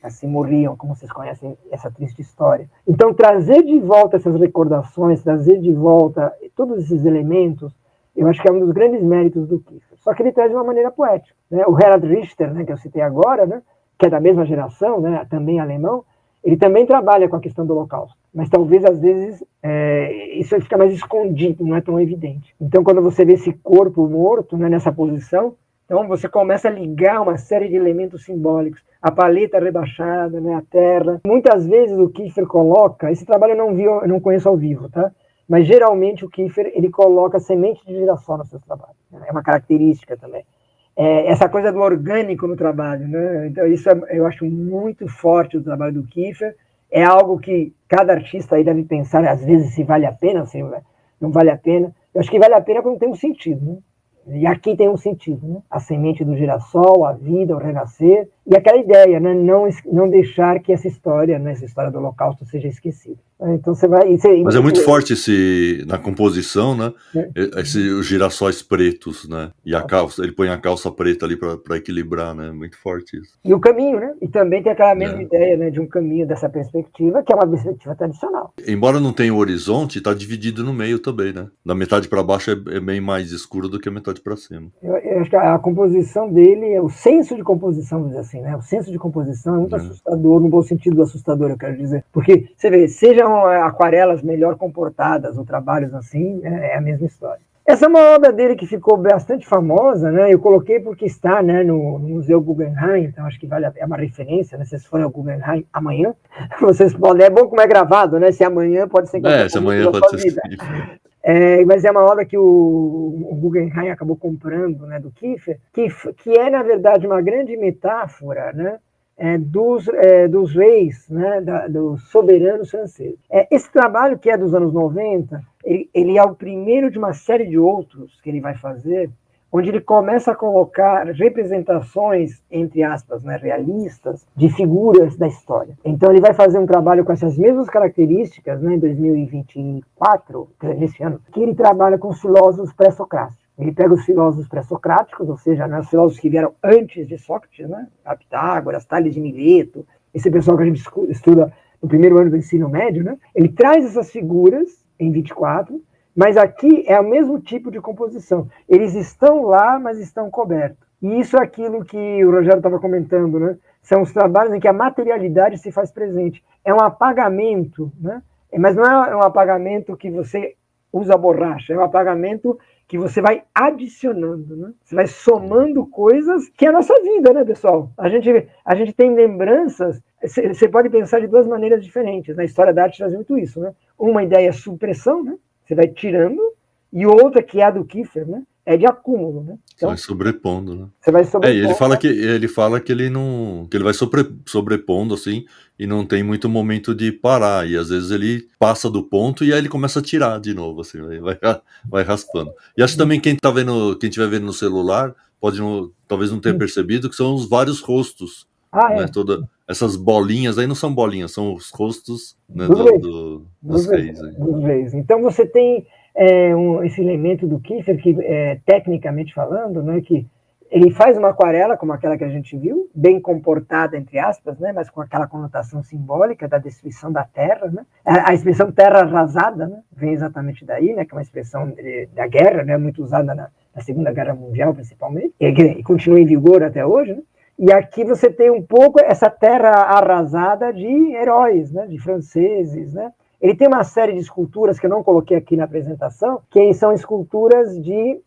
assim, morriam, como vocês conhecem essa triste história. Então, trazer de volta essas recordações, trazer de volta todos esses elementos, eu acho que é um dos grandes méritos do Kiefer. Só que ele traz de uma maneira poética, né? O Gerhard Richter, né, que eu citei agora, né, que é da mesma geração, né, também alemão, ele também trabalha com a questão do Holocausto, mas talvez, às vezes, isso fica mais escondido, não é tão evidente. Então, quando você vê esse corpo morto, né, nessa posição, então você começa a ligar uma série de elementos simbólicos, a paleta rebaixada, né, a terra. Muitas vezes o Kiefer coloca, esse trabalho eu não conheço ao vivo, tá? Mas geralmente o Kiefer, ele coloca semente de girassol nos seus trabalhos, né? É uma característica também. Essa coisa do orgânico no trabalho, né? Então isso eu acho muito forte do trabalho do Kiefer. É algo que cada artista aí deve pensar, às vezes, se vale a pena, se não vale a pena. Eu acho que vale a pena quando tem um sentido, né? E aqui tem um sentido, né? A semente do girassol, a vida, o renascer, e aquela ideia, né? Não deixar que essa história, né? Essa história do Holocausto seja esquecida. Então você vai... Mas é muito forte na composição, né? Os girassóis pretos, né? E a calça, ele põe a calça preta ali para equilibrar, né? Muito forte isso. E o caminho, né? E também tem aquela mesma ideia, né? De um caminho dessa perspectiva, que é uma perspectiva tradicional. Embora não tenha o horizonte, está dividido no meio também, né? Da metade para baixo é bem mais escuro do que a metade para cima. Eu acho que a composição dele, o senso de composição, vamos dizer assim, né? O senso de composição é muito assustador, no bom sentido do assustador, eu quero dizer. Porque, você vê, sejam aquarelas melhor comportadas ou trabalhos assim, é a mesma história. Essa é uma obra dele que ficou bastante famosa, né? Eu coloquei porque está, né, no Museu Guggenheim, então acho que é uma referência, né? Se vocês forem ao Guggenheim amanhã, vocês podem... É bom como é gravado, né? Se amanhã pode ser... se amanhã pode ser... Mas é uma obra que o Guggenheim acabou comprando, né, do Kiefer, que é, na verdade, uma grande metáfora, né, dos reis, né, dos soberanos franceses. Esse trabalho, que é dos anos 90, ele é o primeiro de uma série de outros que ele vai fazer, onde ele começa a colocar representações, entre aspas, né, realistas, de figuras da história. Então ele vai fazer um trabalho com essas mesmas características, né, em 2024, nesse ano, que ele trabalha com os filósofos pré-socráticos. Ele pega os filósofos pré-socráticos, ou seja, né, os filósofos que vieram antes de Sócrates, né, Pitágoras, Tales de Mileto, esse pessoal que a gente estuda no primeiro ano do ensino médio, né, ele traz essas figuras em 24, mas aqui é o mesmo tipo de composição. Eles estão lá, mas estão cobertos. E isso é aquilo que o Rogério estava comentando, né? São os trabalhos em que a materialidade se faz presente. É um apagamento, né? Mas não é um apagamento que você usa borracha, é um apagamento que você vai adicionando, né? Você vai somando coisas que é a nossa vida, né, pessoal? A gente tem lembranças, você pode pensar de duas maneiras diferentes. Na história da arte traz muito isso, né? Uma ideia é supressão, né? Você vai tirando, e outra, que é a do Kiefer, né? É de acúmulo, né? Então, vai sobrepondo, né? Você vai sobrepondo. E ele fala que ele não, que ele vai sobrepondo assim e não tem muito momento de parar, e às vezes ele passa do ponto e aí ele começa a tirar de novo, assim, vai raspando. E acho também quem estiver vendo no celular pode talvez não ter percebido que são os vários rostos, né? Todas essas bolinhas aí não são bolinhas, são os rostos, né, dos reis. Dos reis. Então você tem esse elemento do Kiefer que, tecnicamente falando, né, que ele faz uma aquarela como aquela que a gente viu, bem comportada, entre aspas, né, mas com aquela conotação simbólica da destruição da terra, né? A expressão terra arrasada, né, vem exatamente daí, né, que é uma expressão da guerra, né, muito usada na Segunda Guerra Mundial, principalmente, e continua em vigor até hoje, né? E aqui você tem um pouco essa terra arrasada de heróis, né, de franceses, né? Ele tem uma série de esculturas que eu não coloquei aqui na apresentação, que são esculturas de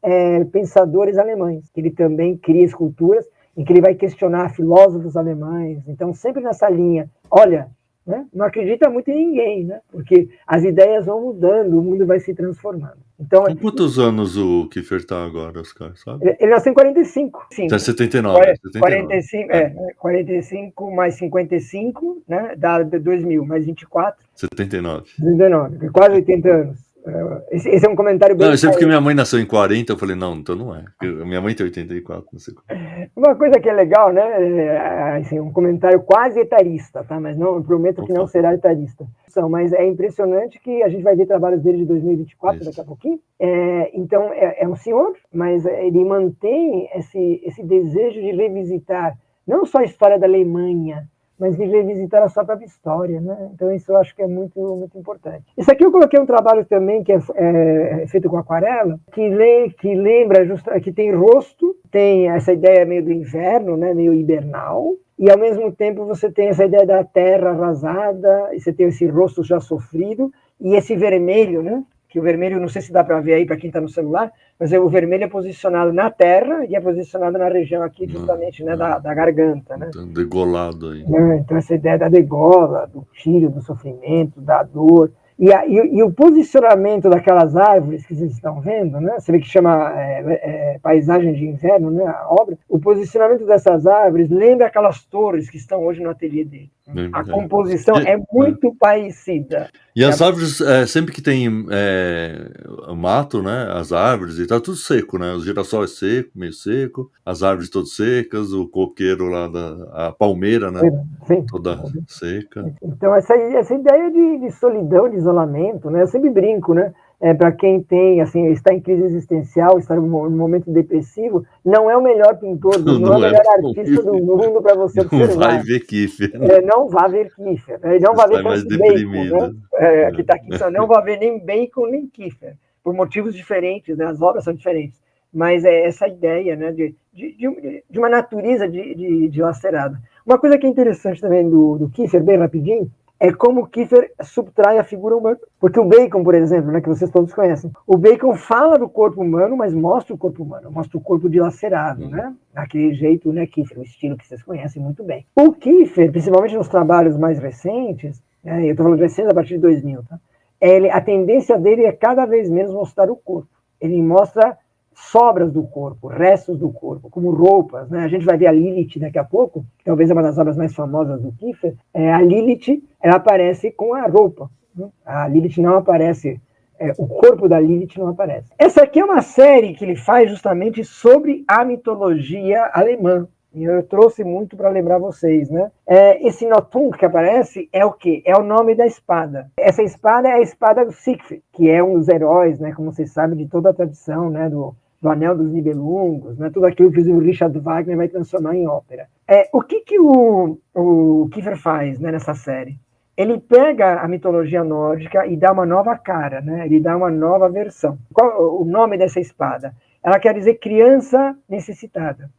pensadores alemães, que ele também cria esculturas em que ele vai questionar filósofos alemães. Então, sempre nessa linha, olha, né, não acredita muito em ninguém, né, porque as ideias vão mudando, o mundo vai se transformando. Então, com quantos anos o Kiefer está agora, Oscar, sabe? Ele nasceu em 45. Tá 79. 45 mais 55, né, dá 2000, mais 24. 79. 19, quase 80 anos. Esse é um comentário bem... Não, eu sei porque minha mãe nasceu em 40, eu falei, não, então não é. Minha mãe tem 84, não sei como. Uma coisa que é legal, né, assim, um comentário quase etarista, tá? Mas não, eu prometo que não será etarista. Mas é impressionante que a gente vai ver trabalhos dele de 2024, daqui a pouquinho. Então, é um senhor, mas ele mantém esse desejo de revisitar não só a história da Alemanha, mas de revisitar a sua própria história, né? Então isso eu acho que é muito, muito importante. Isso aqui eu coloquei um trabalho também que é feito com aquarela, que lembra, que tem rosto, tem essa ideia meio do inverno, né? Meio hibernal, e ao mesmo tempo você tem essa ideia da terra arrasada, e você tem esse rosto já sofrido, e esse vermelho, né? Que o vermelho, não sei se dá para ver aí para quem está no celular, mas o vermelho é posicionado na terra e é posicionado na região aqui, justamente, né, da garganta, né? Degolado aí. Então essa ideia da degola, do tiro, do sofrimento, da dor. E o posicionamento daquelas árvores que vocês estão vendo, né? Você vê que chama Paisagem de Inverno, né? A obra. O posicionamento dessas árvores lembra aquelas torres que estão hoje no ateliê dele. A composição é muito parecida. E as árvores, sempre que tem mato, né? As árvores, e tá tudo seco, né? O girassol é seco, meio seco, as árvores todas secas, o coqueiro lá, a palmeira, né? Sim. Toda seca. Então, essa ideia de solidão, de isolamento, né? Eu sempre brinco, né? Para quem tem, assim, está em crise existencial, está num momento depressivo, não é o melhor pintor, não é o melhor artista do mundo para você observar. Não vai ver Kiefer. Não vai ver Kiefer. Não vai ver mais Bacon, né? Que está aqui, não vai ver nem Bacon nem Kiefer, por motivos diferentes, né? As obras são diferentes. Mas é essa ideia, né, de uma natureza dilacerada. Uma coisa que é interessante também do Kiefer, bem rapidinho, é como o Kiefer subtrai a figura humana. Porque o Bacon, por exemplo, né, que vocês todos conhecem, o Bacon fala do corpo humano, mas mostra o corpo humano, mostra o corpo dilacerado, né? Daquele jeito, né, Kiefer, o estilo que vocês conhecem muito bem. O Kiefer, principalmente nos trabalhos mais recentes, eu estou falando recentes a partir de 2000, tá? A tendência dele é cada vez menos mostrar o corpo. Ele mostra sobras do corpo, restos do corpo, como roupas, né? A gente vai ver a Lilith daqui a pouco, que talvez é uma das obras mais famosas do Kiefer. A Lilith, ela aparece com a roupa, né? A Lilith não aparece, o corpo da Lilith não aparece. Essa aqui é uma série que ele faz justamente sobre a mitologia alemã. E eu trouxe muito para lembrar vocês, né? Esse Nothung que aparece é o quê? É o nome da espada. Essa espada é a espada do Siegfried, que é um dos heróis, né? Como vocês sabem, de toda a tradição, né? do Anel dos Nibelungos, né? Tudo aquilo que o Richard Wagner vai transformar em ópera. O que o Kiefer faz, né, nessa série? Ele pega a mitologia nórdica e dá uma nova cara, né? Ele dá uma nova versão. Qual o nome dessa espada? Ela quer dizer criança necessitada.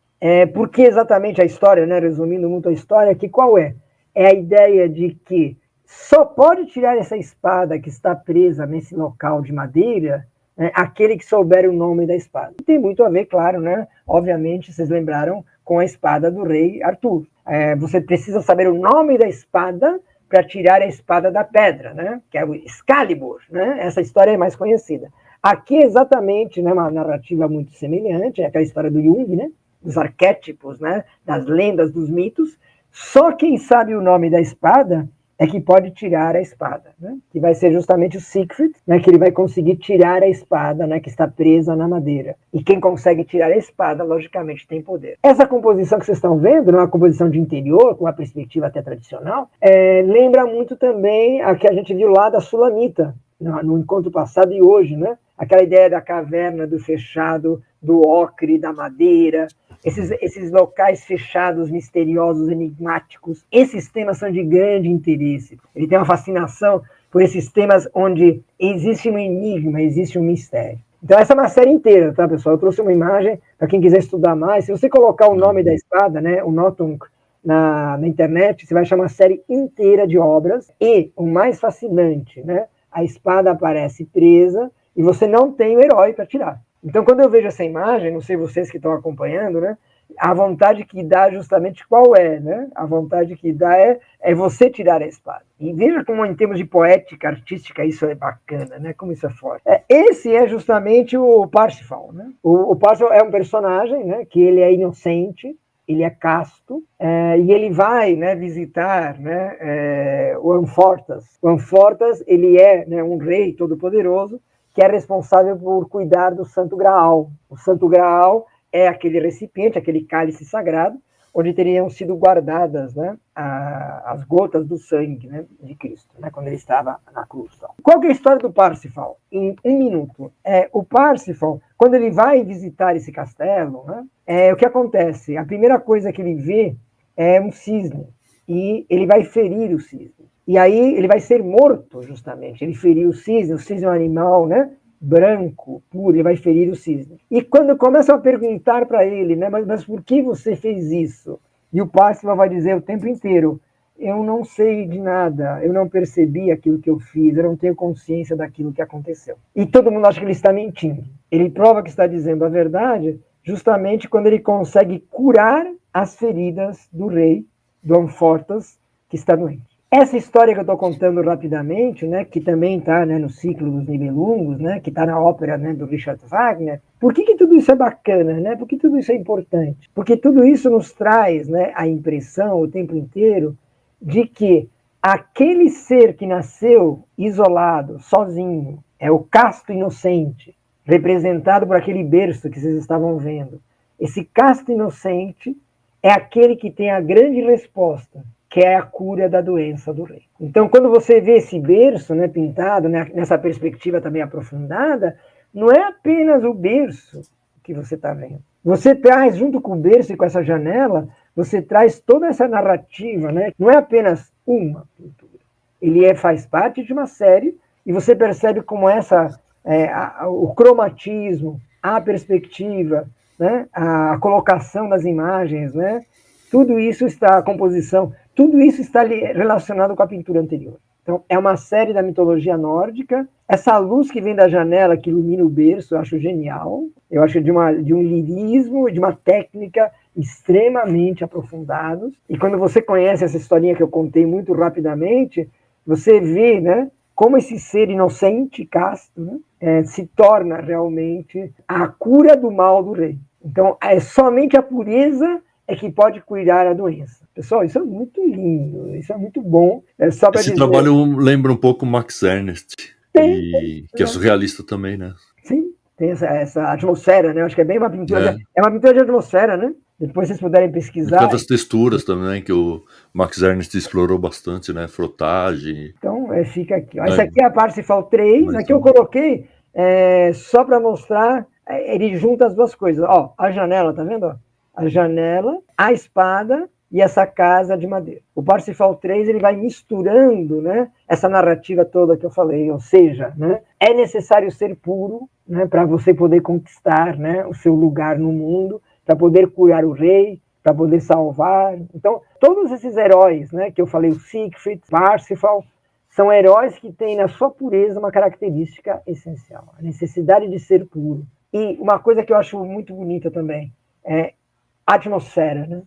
Porque exatamente a história, né, resumindo muito a história, que qual é? É a ideia de que só pode tirar essa espada que está presa nesse local de madeira, né, aquele que souber o nome da espada. Tem muito a ver, claro, né? Obviamente, vocês lembraram, com a espada do rei Arthur. Você precisa saber o nome da espada para tirar a espada da pedra, né? Que é o Excalibur, né? Essa história é mais conhecida. Aqui, exatamente, né, uma narrativa muito semelhante, é aquela história do Jung, né? Dos arquétipos, né? Das lendas, dos mitos. Só quem sabe o nome da espada é que pode tirar a espada, né? Que vai ser justamente o Siegfried, né? Que ele vai conseguir tirar a espada, né? Que está presa na madeira. E quem consegue tirar a espada, logicamente, tem poder. Essa composição que vocês estão vendo, né? Uma composição de interior, com uma perspectiva até tradicional, lembra muito também a que a gente viu lá da Sulamita, no encontro passado e hoje, né? Aquela ideia da caverna, do fechado, do ocre, da madeira, esses locais fechados, misteriosos, enigmáticos. Esses temas são de grande interesse. Ele tem uma fascinação por esses temas onde existe um enigma, existe um mistério. Então essa é uma série inteira, tá, pessoal? Eu trouxe uma imagem para quem quiser estudar mais. Se você colocar o nome da espada, né, o Nothung, na internet, você vai achar uma série inteira de obras. E o mais fascinante, né, a espada aparece presa e você não tem o herói para tirar. Então, quando eu vejo essa imagem, não sei vocês que estão acompanhando, né? A vontade que dá justamente qual é, né? A vontade que dá é você tirar a espada. E veja como, em termos de poética, artística, isso é bacana, né? Como isso é forte. Esse é justamente o Parsifal, né? O Parsifal é um personagem, né? Que ele é inocente, ele é casto, e ele vai, né, visitar, né, o Anfortas. O Anfortas, ele é, né, um rei todo-poderoso, que é responsável por cuidar do Santo Graal. O Santo Graal é aquele recipiente, aquele cálice sagrado, onde teriam sido guardadas, né, as gotas do sangue, né, de Cristo, né, quando ele estava na cruz. Qual que é a história do Parsifal? Em um minuto. O Parsifal, quando ele vai visitar esse castelo, né, o que acontece? A primeira coisa que ele vê é um cisne, e ele vai ferir o cisne. E aí ele vai ser morto, justamente. Ele feriu o cisne é um animal, né, branco, puro, ele vai ferir o cisne. E quando começam a perguntar para ele, né, mas por que você fez isso? E o Parsifal vai dizer o tempo inteiro, eu não sei de nada, eu não percebi aquilo que eu fiz, eu não tenho consciência daquilo que aconteceu. E todo mundo acha que ele está mentindo. Ele prova que está dizendo a verdade justamente quando ele consegue curar as feridas do rei, do Anfortas, que está doente. Essa história que eu estou contando rapidamente, né, que também está, né, no ciclo dos Nibelungos, né, que está na ópera, né, do Richard Wagner, por que tudo isso é bacana? Né? Por que tudo isso é importante? Porque tudo isso nos traz, né, a impressão o tempo inteiro de que aquele ser que nasceu isolado, sozinho, é o casto inocente, representado por aquele berço que vocês estavam vendo. Esse casto inocente é aquele que tem a grande resposta, que é a cura da doença do rei. Então, quando você vê esse berço, né, pintado, né, nessa perspectiva também aprofundada, não é apenas o berço que você está vendo. Você traz, junto com o berço e com essa janela, você traz toda essa narrativa, né? Não é apenas uma pintura. Ele faz parte de uma série, e você percebe como o cromatismo, a perspectiva, né, a colocação das imagens, né? Tudo isso está, a composição, tudo isso está relacionado com a pintura anterior. Então, é uma série da mitologia nórdica. Essa luz que vem da janela, que ilumina o berço, eu acho genial. Eu acho de um lirismo, de uma técnica extremamente aprofundados. E quando você conhece essa historinha que eu contei muito rapidamente, você vê, né, como esse ser inocente, casto, né, se torna realmente a cura do mal do rei. Então, é somente a pureza que pode curar a doença. Pessoal, isso é muito lindo, isso é muito bom. Só Esse dizer... trabalho lembra um pouco Max Ernst, que é surrealista também, né? Sim, tem essa atmosfera, né? Eu acho que é bem uma pintura. É uma pintura de atmosfera, né? Depois vocês puderem pesquisar. Por causa das texturas também, que o Max Ernst explorou bastante, né? Frotagem. Então, fica aqui. Essa aqui é a Parsifal 3. Aqui eu coloquei só para mostrar ele junta as duas coisas. Ó, a janela, tá vendo? Ó? A janela, a espada e essa casa de madeira. O Parsifal 3 ele vai misturando, né, essa narrativa toda que eu falei, ou seja, né, é necessário ser puro, né, para você poder conquistar, né, o seu lugar no mundo, para poder curar o rei, para poder salvar. Então, todos esses heróis, né, que eu falei, o Siegfried, Parsifal, são heróis que têm na sua pureza uma característica essencial, a necessidade de ser puro. E uma coisa que eu acho muito bonita também é a atmosfera, né?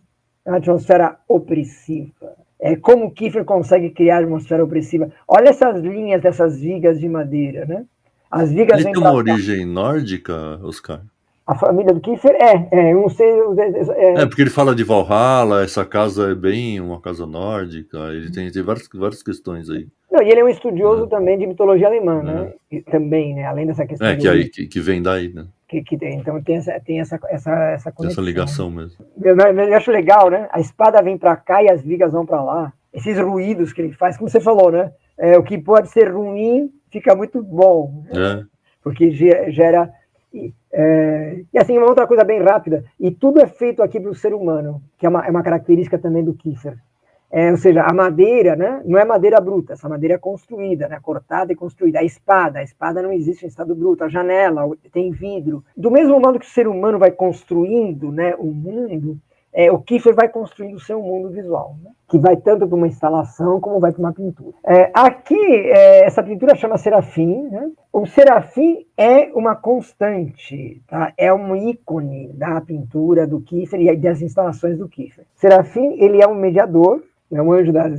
A atmosfera opressiva. Como o Kiefer consegue criar uma atmosfera opressiva? Olha essas linhas dessas vigas de madeira, né? As vigas Ele tem uma origem nórdica, Oscar? A família do Kiefer eu não sei. Porque ele fala de Valhalla, essa casa é bem uma casa nórdica, ele tem várias questões aí. Não, e ele é um estudioso também de mitologia alemã, né? E também, né? Além dessa questão. Que vem daí, né? Que tem, então tem essa conexão. Essa ligação mesmo. Eu acho legal, né? A espada vem para cá e as vigas vão para lá. Esses ruídos que ele faz, como você falou, né? O que pode ser ruim fica muito bom. Né? Porque gera. E assim, uma outra coisa bem rápida. E tudo é feito aqui para o ser humano, que é uma característica também do Kiefer. Ou seja, a madeira, né, não é madeira bruta, essa madeira é construída, né, cortada e construída. A espada não existe em estado bruto. A janela tem vidro. Do mesmo modo que o ser humano vai construindo, né, o mundo, o Kiefer vai construindo o seu mundo visual, né, que vai tanto para uma instalação como vai para uma pintura. Aqui, essa pintura chama Serafim. Né? O Serafim é uma constante, tá? É um ícone da pintura do Kiefer e das instalações do Kiefer. Serafim, ele é um mediador, é um anjo das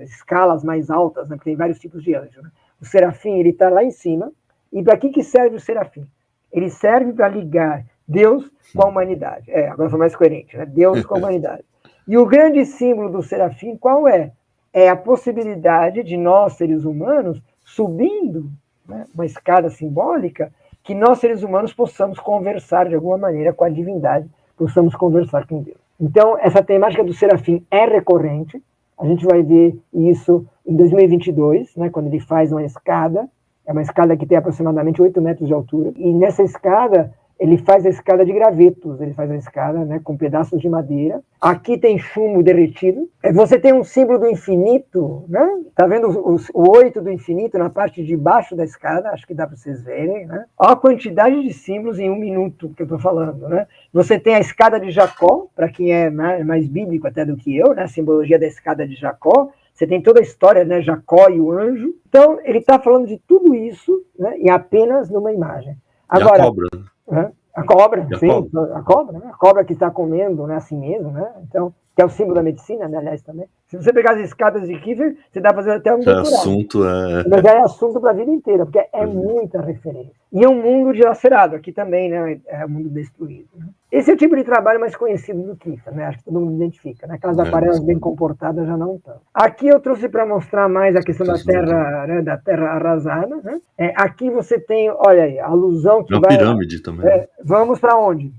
escalas mais altas, né? Porque tem vários tipos de anjo. Né? O serafim, ele está lá em cima. E para que serve o serafim? Ele serve para ligar Deus com a humanidade. Agora foi mais coerente, né? Deus com a humanidade. E o grande símbolo do serafim, qual é? É a possibilidade de nós, seres humanos, subindo, né, uma escada simbólica, que nós, seres humanos, possamos conversar de alguma maneira com a divindade, possamos conversar com Deus. Então, essa temática do serafim é recorrente. A gente vai ver isso em 2022, né, quando ele faz uma escada. É uma escada que tem aproximadamente 8 metros de altura. E nessa escada, ele faz a escada de gravetos. Ele faz a escada, né, com pedaços de madeira. Aqui tem chumbo derretido. Você tem um símbolo do infinito, né? Tá vendo o 8 do infinito na parte de baixo da escada? Acho que dá para vocês verem, né? Olha a quantidade de símbolos em 1 minuto que eu estou falando, né? Você tem a escada de Jacó, para quem é mais bíblico até do que eu, né? A simbologia da escada de Jacó. Você tem toda a história, né? Jacó e o anjo. Então, ele está falando de tudo isso, né, em apenas numa imagem. Agora, e a cobra. A cobra, sim, a cobra, né? A cobra que está comendo, né, assim mesmo, né? Então, que é o símbolo da medicina, né, aliás, também. Se você pegar as escadas de Kiefer, você dá para fazer até um doutorado. Mas já é assunto para a vida inteira, porque é muita referência. E é um mundo dilacerado, aqui também, né, é um mundo destruído. Né? Esse é o tipo de trabalho mais conhecido do Kiefer, né? Acho que todo mundo identifica, né? Aquelas aquarelas bem comportadas já não estão. Aqui eu trouxe para mostrar mais a questão da terra, né, da terra arrasada. Né? Aqui você tem, olha aí, a alusão que vai... pirâmide também. Vamos para onde?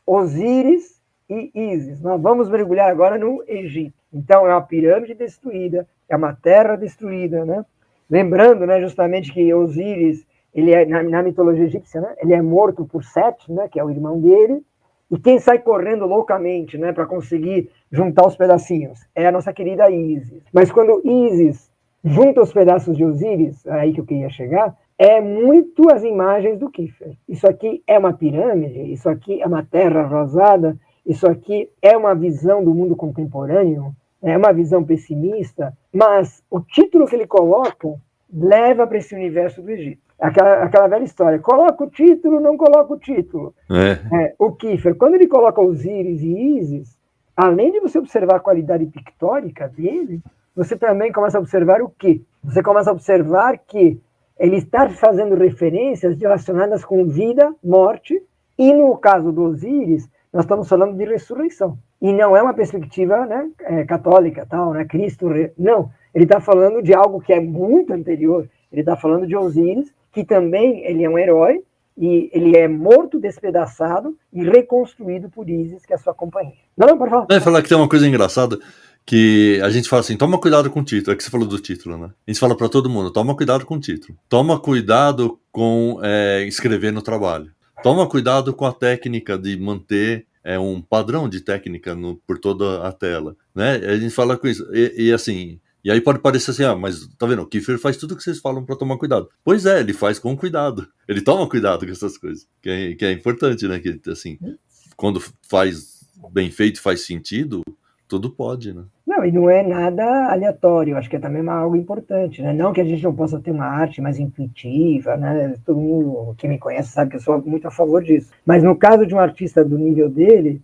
Osíris e Ísis. Nós vamos mergulhar agora no Egito. Então, é uma pirâmide destruída, é uma terra destruída, né? Lembrando, né, justamente que Osíris, ele é, na mitologia egípcia, né, ele é morto por Sete, né, que é o irmão dele, e quem sai correndo loucamente, né, para conseguir juntar os pedacinhos é a nossa querida Ísis. Mas quando Ísis junta os pedaços de Osíris, é aí que eu queria chegar, é muito as imagens do Kiefer. Isso aqui é uma pirâmide, isso aqui é uma terra rosada, isso aqui é uma visão do mundo contemporâneo, é uma visão pessimista, mas o título que ele coloca leva para esse universo do Egito. Aquela velha história, coloca o título, não coloca o título. O Kiefer, quando ele coloca Osíris e Ísis, além de você observar a qualidade pictórica dele, você também começa a observar o quê? Você começa a observar que ele está fazendo referências relacionadas com vida, morte, e no caso do Osíris, nós estamos falando de ressurreição. E não é uma perspectiva, né, católica, tal, né, Cristo... Não, ele está falando de algo que é muito anterior. Ele está falando de Osíris, que também ele é um herói, e ele é morto, despedaçado e reconstruído por Ísis, que é a sua companheira. Não, pode falar. Vai falar que tem uma coisa engraçada, que a gente fala assim, toma cuidado com o título, é que você falou do título, né? A gente fala para todo mundo, toma cuidado com o título. Toma cuidado com escrever no trabalho. Toma cuidado com a técnica de manter um padrão de técnica por toda a tela, né? A gente fala com isso, assim, e aí pode parecer assim, mas tá vendo, o Kiefer faz tudo que vocês falam para tomar cuidado. Pois é, ele faz com cuidado, ele toma cuidado com essas coisas, que é importante, né? Que, assim, quando faz bem feito, faz sentido, tudo pode, né? Não, e não é nada aleatório, acho que é também algo importante, né? Não que a gente não possa ter uma arte mais intuitiva, né? Todo mundo que me conhece sabe que eu sou muito a favor disso. Mas no caso de um artista do nível dele,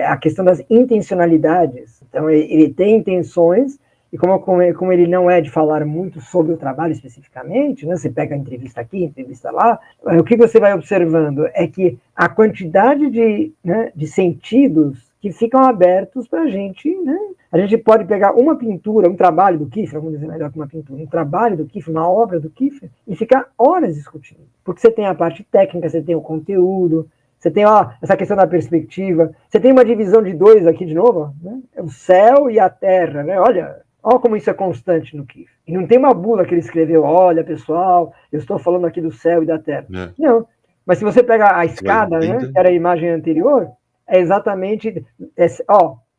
a questão das intencionalidades. Então, ele tem intenções, e como ele não é de falar muito sobre o trabalho especificamente, né? Você pega a entrevista aqui, a entrevista lá, o que você vai observando é que a quantidade de sentidos que ficam abertos para a gente, né? A gente pode pegar uma pintura, um trabalho do Kiefer, vamos dizer melhor que uma pintura, um trabalho do Kiefer, uma obra do Kiefer, e ficar horas discutindo. Porque você tem a parte técnica, você tem o conteúdo, você tem essa questão da perspectiva, você tem uma divisão de dois aqui de novo, né? É o céu e a terra, né? Olha como isso é constante no Kiefer. E não tem uma bula que ele escreveu, olha pessoal, eu estou falando aqui do céu e da terra. É. Não, mas se você pega a escada, né, que era a imagem anterior, é exatamente,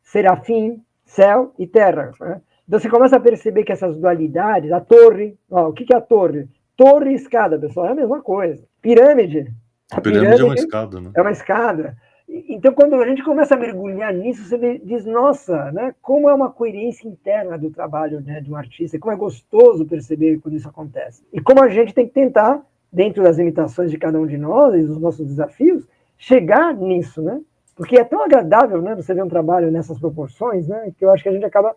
serafim, céu e terra. Né? Então você começa a perceber que essas dualidades, a torre, o que é a torre? Torre e escada, pessoal, é a mesma coisa. Pirâmide. A pirâmide é uma escada, né? É uma escada. Então, quando a gente começa a mergulhar nisso, você diz, nossa, né, como é uma coerência interna do trabalho, né, de um artista, como é gostoso perceber quando isso acontece. E como a gente tem que tentar, dentro das limitações de cada um de nós e dos nossos desafios, chegar nisso, né? Porque é tão agradável, né, você ver um trabalho nessas proporções, né, que eu acho que a gente acaba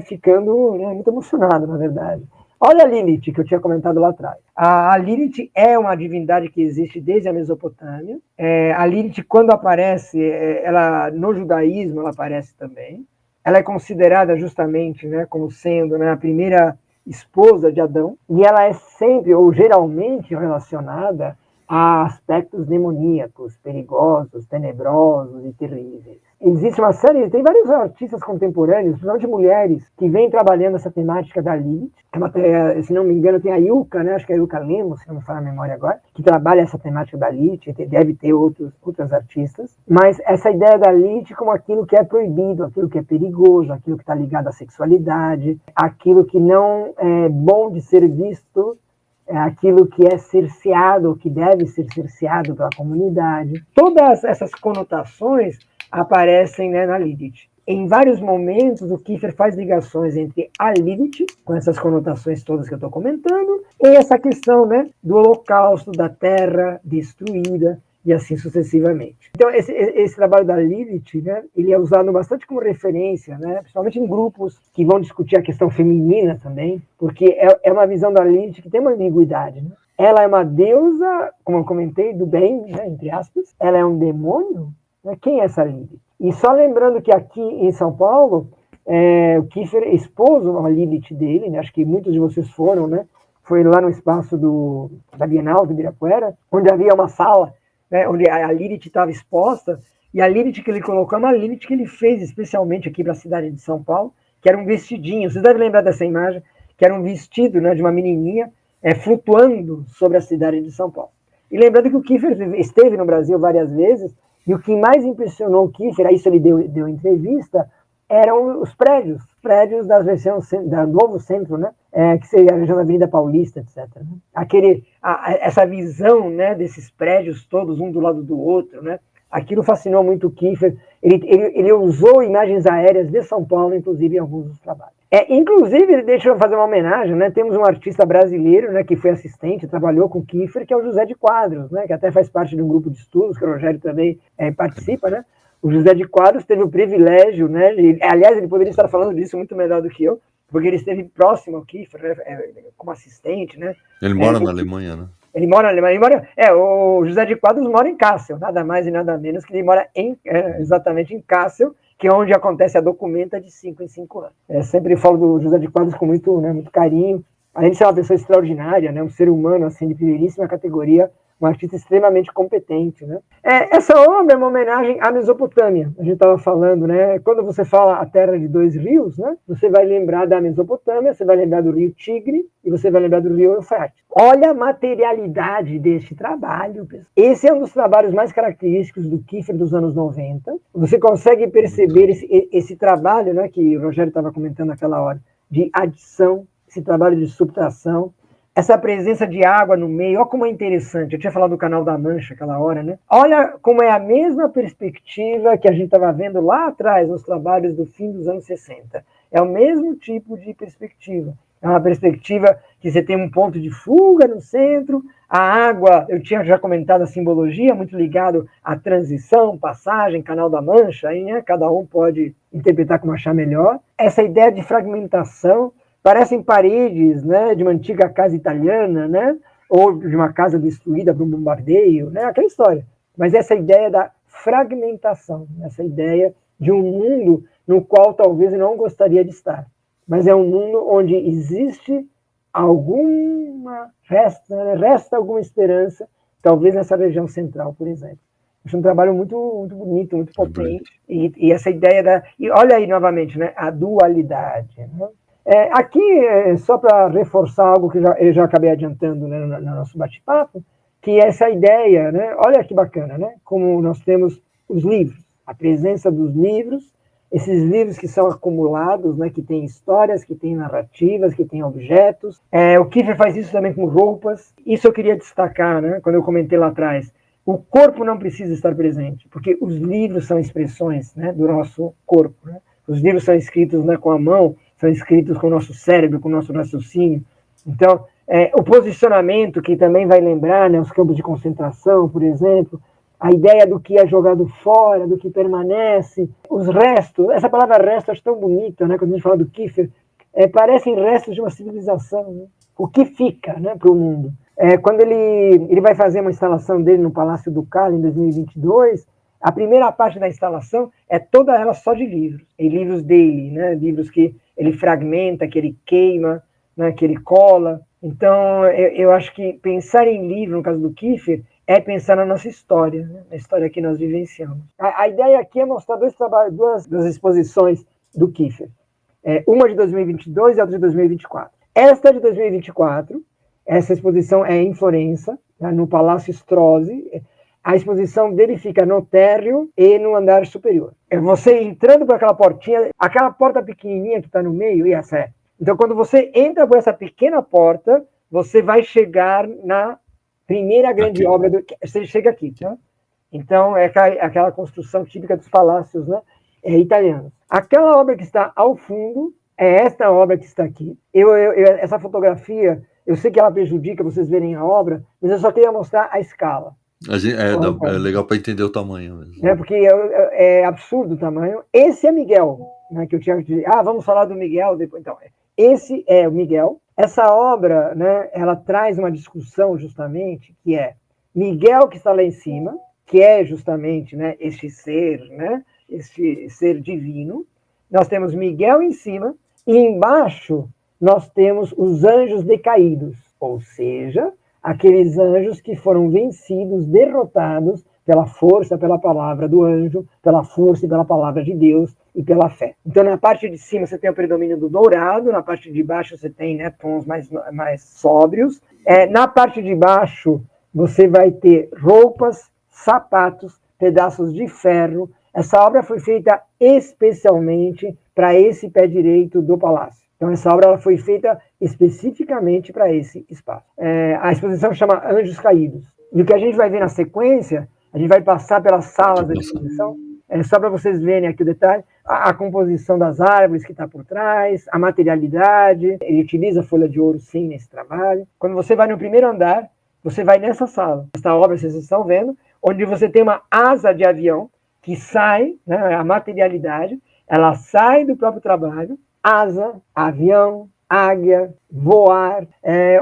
ficando, né, muito emocionado, na verdade. Olha a Lilith, que eu tinha comentado lá atrás. A Lilith é uma divindade que existe desde a Mesopotâmia. A Lilith, quando aparece, ela no judaísmo, ela aparece também. Ela é considerada justamente, né, como sendo, né, a primeira esposa de Adão. E ela é sempre, ou geralmente, relacionada a aspectos demoníacos, perigosos, tenebrosos e terríveis. Existe uma série, tem vários artistas contemporâneos, principalmente mulheres, que vêm trabalhando essa temática da Lilith. Se não me engano, tem a Ilka, né? Acho que é a Ilka Lemos, se não me fala a memória agora, que trabalha essa temática da Lilith, deve ter outras artistas. Mas essa ideia da Lilith como aquilo que é proibido, aquilo que é perigoso, aquilo que está ligado à sexualidade, aquilo que não é bom de ser visto, aquilo que é cerceado, que deve ser cerceado pela comunidade. Todas essas conotações aparecem, né, na Lilith. Em vários momentos, o Kiefer faz ligações entre a Lilith, com essas conotações todas que eu estou comentando, e essa questão, né, do holocausto, da terra destruída, e assim sucessivamente. Então, esse trabalho da Lilith, né, ele é usado bastante como referência, né, principalmente em grupos que vão discutir a questão feminina também, porque é uma visão da Lilith que tem uma ambiguidade. Né? Ela é uma deusa, como eu comentei, do bem, né, entre aspas. Ela é um demônio? Né? Quem é essa Lilith? E só lembrando que aqui em São Paulo, o Kiefer expôs uma Lilith dele, né, acho que muitos de vocês foram, né, foi lá no espaço da Bienal do Ibirapuera, onde havia uma sala, né, onde a Lilith estava exposta, e a Lilith que ele colocou é uma Lilith que ele fez especialmente aqui para a cidade de São Paulo, que era um vestidinho, vocês devem lembrar dessa imagem, que era um vestido, né, de uma menininha flutuando sobre a cidade de São Paulo. E lembrando que o Kiefer esteve no Brasil várias vezes, e o que mais impressionou o Kiefer, a isso ele deu entrevista, eram os prédios da versão da Novo Centro, né? Que seria a região da Avenida Paulista, etc. Né? Essa visão, né, desses prédios todos, um do lado do outro, né? Aquilo fascinou muito o Kiefer. Ele usou imagens aéreas de São Paulo, inclusive, em alguns dos trabalhos. Inclusive, deixa eu fazer uma homenagem, né? Temos um artista brasileiro, né, que foi assistente, trabalhou com o Kiefer, que é o José de Quadros, né, que até faz parte de um grupo de estudos, que o Rogério também participa, né? O José de Quadros teve o privilégio, né? Aliás, ele poderia estar falando disso muito melhor do que eu, porque ele esteve próximo ao Kiefer, né, como assistente, né? Ele mora na Alemanha, né? Ele mora na Alemanha. O José de Quadros mora em Kassel, nada mais e nada menos que ele mora exatamente em Kassel, que é onde acontece a documenta de 5 em 5 anos. Sempre falo do José de Quadros com muito carinho. Além de ser uma pessoa extraordinária, né, um ser humano assim, de primeiríssima categoria, um artista extremamente competente, né? Essa obra é uma homenagem à Mesopotâmia, a gente estava falando, né? Quando você fala a Terra de Dois Rios, né? Você vai lembrar da Mesopotâmia, você vai lembrar do rio Tigre e você vai lembrar do rio Eufrates. Olha a materialidade deste trabalho. Esse é um dos trabalhos mais característicos do Kiefer dos anos 90. Você consegue perceber esse trabalho, né, que o Rogério estava comentando naquela hora, de adição, esse trabalho de subtração, essa presença de água no meio. Olha como é interessante. Eu tinha falado do Canal da Mancha aquela hora, né? Olha como é a mesma perspectiva que a gente estava vendo lá atrás nos trabalhos do fim dos anos 60. É o mesmo tipo de perspectiva. É uma perspectiva que você tem um ponto de fuga no centro, a água, eu tinha já comentado a simbologia, muito ligado à transição, passagem, Canal da Mancha, aí, né? Cada um pode interpretar como achar melhor. Essa ideia de fragmentação, parecem paredes, né, de uma antiga casa italiana, né, ou de uma casa destruída por um bombardeio, né, aquela história. Mas essa ideia da fragmentação, essa ideia de um mundo no qual talvez eu não gostaria de estar, mas é um mundo onde existe resta alguma esperança, talvez nessa região central, por exemplo. É um trabalho muito, muito bonito, muito potente, e essa ideia e olha aí novamente, né, a dualidade, né? Aqui, só para reforçar algo que eu já acabei adiantando, né, no nosso bate-papo, que é essa ideia, né, olha que bacana, né, como nós temos os livros, a presença dos livros, esses livros que são acumulados, né, que têm histórias, que têm narrativas, que têm objetos. O Kiefer faz isso também com roupas. Isso eu queria destacar, né, quando eu comentei lá atrás. O corpo não precisa estar presente, porque os livros são expressões, né, do nosso corpo. Né? Os livros são escritos, né, com a mão, são escritos com o nosso cérebro, com o nosso raciocínio. Então, o posicionamento, que também vai lembrar, né, os campos de concentração, por exemplo, a ideia do que é jogado fora, do que permanece, os restos, essa palavra resto eu acho tão bonita, né, quando a gente fala do Kiefer, parecem restos de uma civilização, né? O que fica, né, para o mundo. Quando ele vai fazer uma instalação dele no Palácio Ducal em 2022, a primeira parte da instalação é toda ela só de livros, e livros dele, né, livros que ele fragmenta, que ele queima, né, que ele cola. Então, eu acho que pensar em livro, no caso do Kiefer, é pensar na nossa história, né, na história que nós vivenciamos. A ideia aqui é mostrar duas exposições do Kiefer. Uma de 2022 e outra de 2024. Esta de 2024, essa exposição é em Florença, né, no Palácio Strozzi. A exposição dele fica no térreo e no andar superior. Você entrando por aquela portinha, aquela porta pequenininha que está no meio, e essa é. Então, quando você entra por essa pequena porta, você vai chegar na primeira grande obra. Você chega aqui, tá? Então, é aquela construção típica dos palácios, né, italianos. Aquela obra que está ao fundo é esta obra que está aqui. Essa fotografia, eu sei que ela prejudica vocês verem a obra, mas eu só queria mostrar a escala. É legal para entender o tamanho mesmo. Porque é absurdo o tamanho. Esse é Miguel, né, que eu tinha que dizer. Vamos falar do Miguel depois. Então, esse é o Miguel. Essa obra, né, ela traz uma discussão justamente que é Miguel que está lá em cima, que é justamente, né, este ser divino. Nós temos Miguel em cima e embaixo nós temos os anjos decaídos, ou seja, aqueles anjos que foram vencidos, derrotados pela força, pela palavra do anjo, pela força e pela palavra de Deus e pela fé. Então, na parte de cima você tem o predomínio do dourado, na parte de baixo você tem, né, tons mais sóbrios. Na parte de baixo você vai ter roupas, sapatos, pedaços de ferro. Essa obra foi feita especialmente para esse pé direito do palácio. Então, essa obra ela foi feita especificamente para esse espaço. A exposição chama Anjos Caídos. E o que a gente vai ver na sequência, a gente vai passar pelas salas da exposição, só para vocês verem aqui o detalhe, a composição das árvores que está por trás, a materialidade. Ele utiliza folha de ouro, sim, nesse trabalho. Quando você vai no primeiro andar, você vai nessa sala. Esta obra, vocês estão vendo, onde você tem uma asa de avião que sai, né, a materialidade, ela sai do próprio trabalho, asa, avião, águia, voar,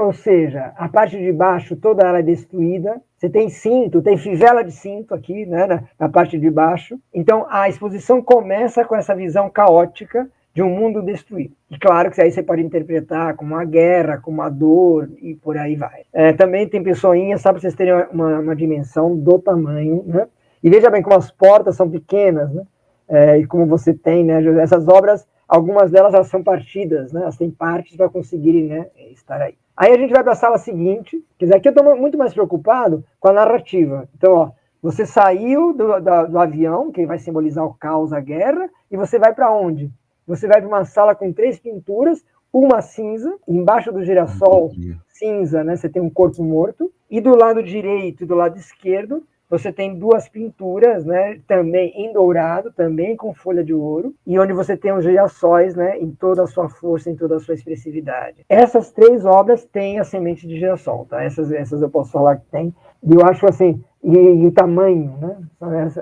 ou seja, a parte de baixo toda ela é destruída, você tem cinto, tem fivela de cinto aqui, né, na parte de baixo. Então a exposição começa com essa visão caótica de um mundo destruído. E claro que aí você pode interpretar como uma guerra, como uma dor, e por aí vai. Também tem pessoinhas, só para vocês terem uma dimensão do tamanho, né? E veja bem como as portas são pequenas, né? E como você tem, né? Essas obras, algumas delas elas são partidas, né? Elas têm partes para conseguirem, né, estar aí. Aí a gente vai para a sala seguinte, quer dizer, aqui eu estou muito mais preocupado com a narrativa. Então, ó, você saiu do avião, que vai simbolizar o caos, a guerra, e você vai para onde? Você vai para uma sala com 3 pinturas, uma cinza, embaixo do girassol cinza, né? Você tem um corpo morto, e do lado direito e do lado esquerdo você tem 2 pinturas, né, também em dourado, também com folha de ouro, e onde você tem os girassóis, né, em toda a sua força, em toda a sua expressividade. Essas 3 obras têm a semente de girassol, tá? Essas eu posso falar que tem, e eu acho assim, e o tamanho, né?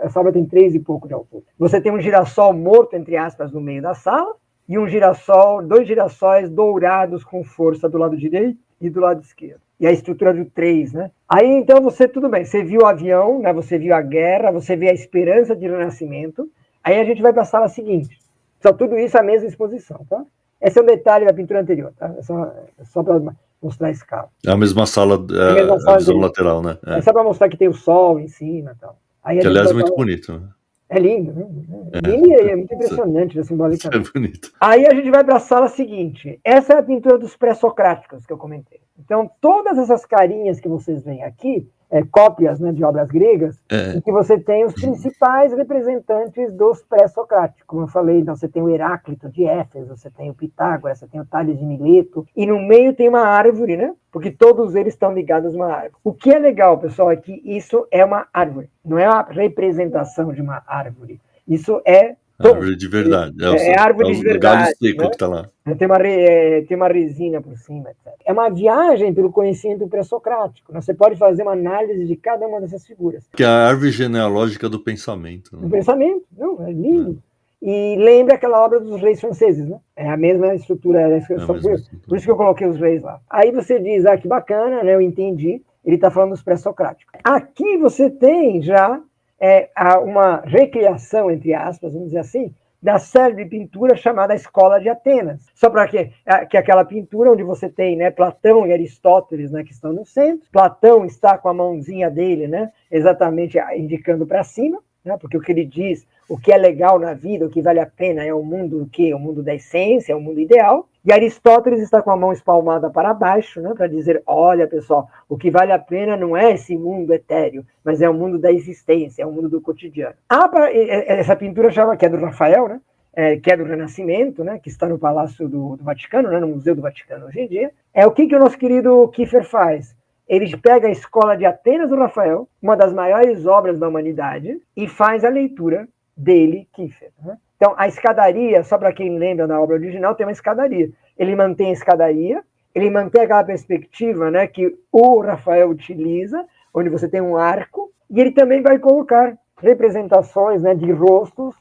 Essa obra tem 3 e pouco de altura. Você tem um girassol morto, entre aspas, no meio da sala, e um girassol, 2 girassóis dourados com força do lado direito e do lado esquerdo. E a estrutura do 3, né? Aí, então, tudo bem, você viu o avião, né? Você viu a guerra, você vê a esperança de renascimento. Aí a gente vai para a sala seguinte. Só tudo isso é a mesma exposição, tá? Esse é um detalhe da pintura anterior, tá? Só para mostrar a escala. É a mesma sala, a visão lateral, né? É só para mostrar que tem o sol em cima e tal. Aí que, aliás, é muito bonito, né? É lindo, né? Lindo e é muito impressionante, simbolicamente. É bonito. Aí a gente vai para a sala seguinte. Essa é a pintura dos pré-socráticos que eu comentei. Então, todas essas carinhas que vocês veem aqui, cópias, né, de obras gregas, em que você tem os principais representantes dos pré-socráticos. Como eu falei, então você tem o Heráclito de Éfeso, você tem o Pitágoras, você tem o Tales de Mileto, e no meio tem uma árvore, né? Porque todos eles estão ligados a uma árvore. O que é legal, pessoal, é que isso é uma árvore, não é uma representação de uma árvore. Isso é árvore de verdade. É árvore de verdade. Galho seco, né? Que está lá. Tem uma resina por cima, etc. É uma viagem pelo conhecimento pré-socrático. Você pode fazer uma análise de cada uma dessas figuras. Que é a árvore genealógica do pensamento. Né? Do pensamento, não, é lindo. E lembra aquela obra dos reis franceses, né? É a mesma estrutura. Por isso que eu coloquei os reis lá. Aí você diz, que bacana, né? Eu entendi. Ele está falando dos pré-socráticos. Aqui você tem já uma recriação, entre aspas, vamos dizer assim, da série de pintura chamada Escola de Atenas. Só para que aquela pintura onde você tem, né, Platão e Aristóteles, né, que estão no centro. Platão está com a mãozinha dele, né, exatamente indicando para cima, né, porque o que ele diz, o que é legal na vida, o que vale a pena é o mundo do quê? O mundo da essência, é o mundo ideal. E Aristóteles está com a mão espalmada para baixo, né, para dizer, olha, pessoal, o que vale a pena não é esse mundo etéreo, mas é o mundo da existência, é o mundo do cotidiano. Essa pintura que é do Rafael, né, que é do Renascimento, né, que está no Palácio do Vaticano, né, no Museu do Vaticano hoje em dia. O que o nosso querido Kiefer faz? Ele pega a Escola de Atenas do Rafael, uma das maiores obras da humanidade, e faz a leitura dele, Kiefer, né? Então, a escadaria, só para quem lembra da obra original, tem uma escadaria. Ele mantém a escadaria, ele mantém aquela perspectiva, né, que o Rafael utiliza, onde você tem um arco, e ele também vai colocar representações, né, de rostos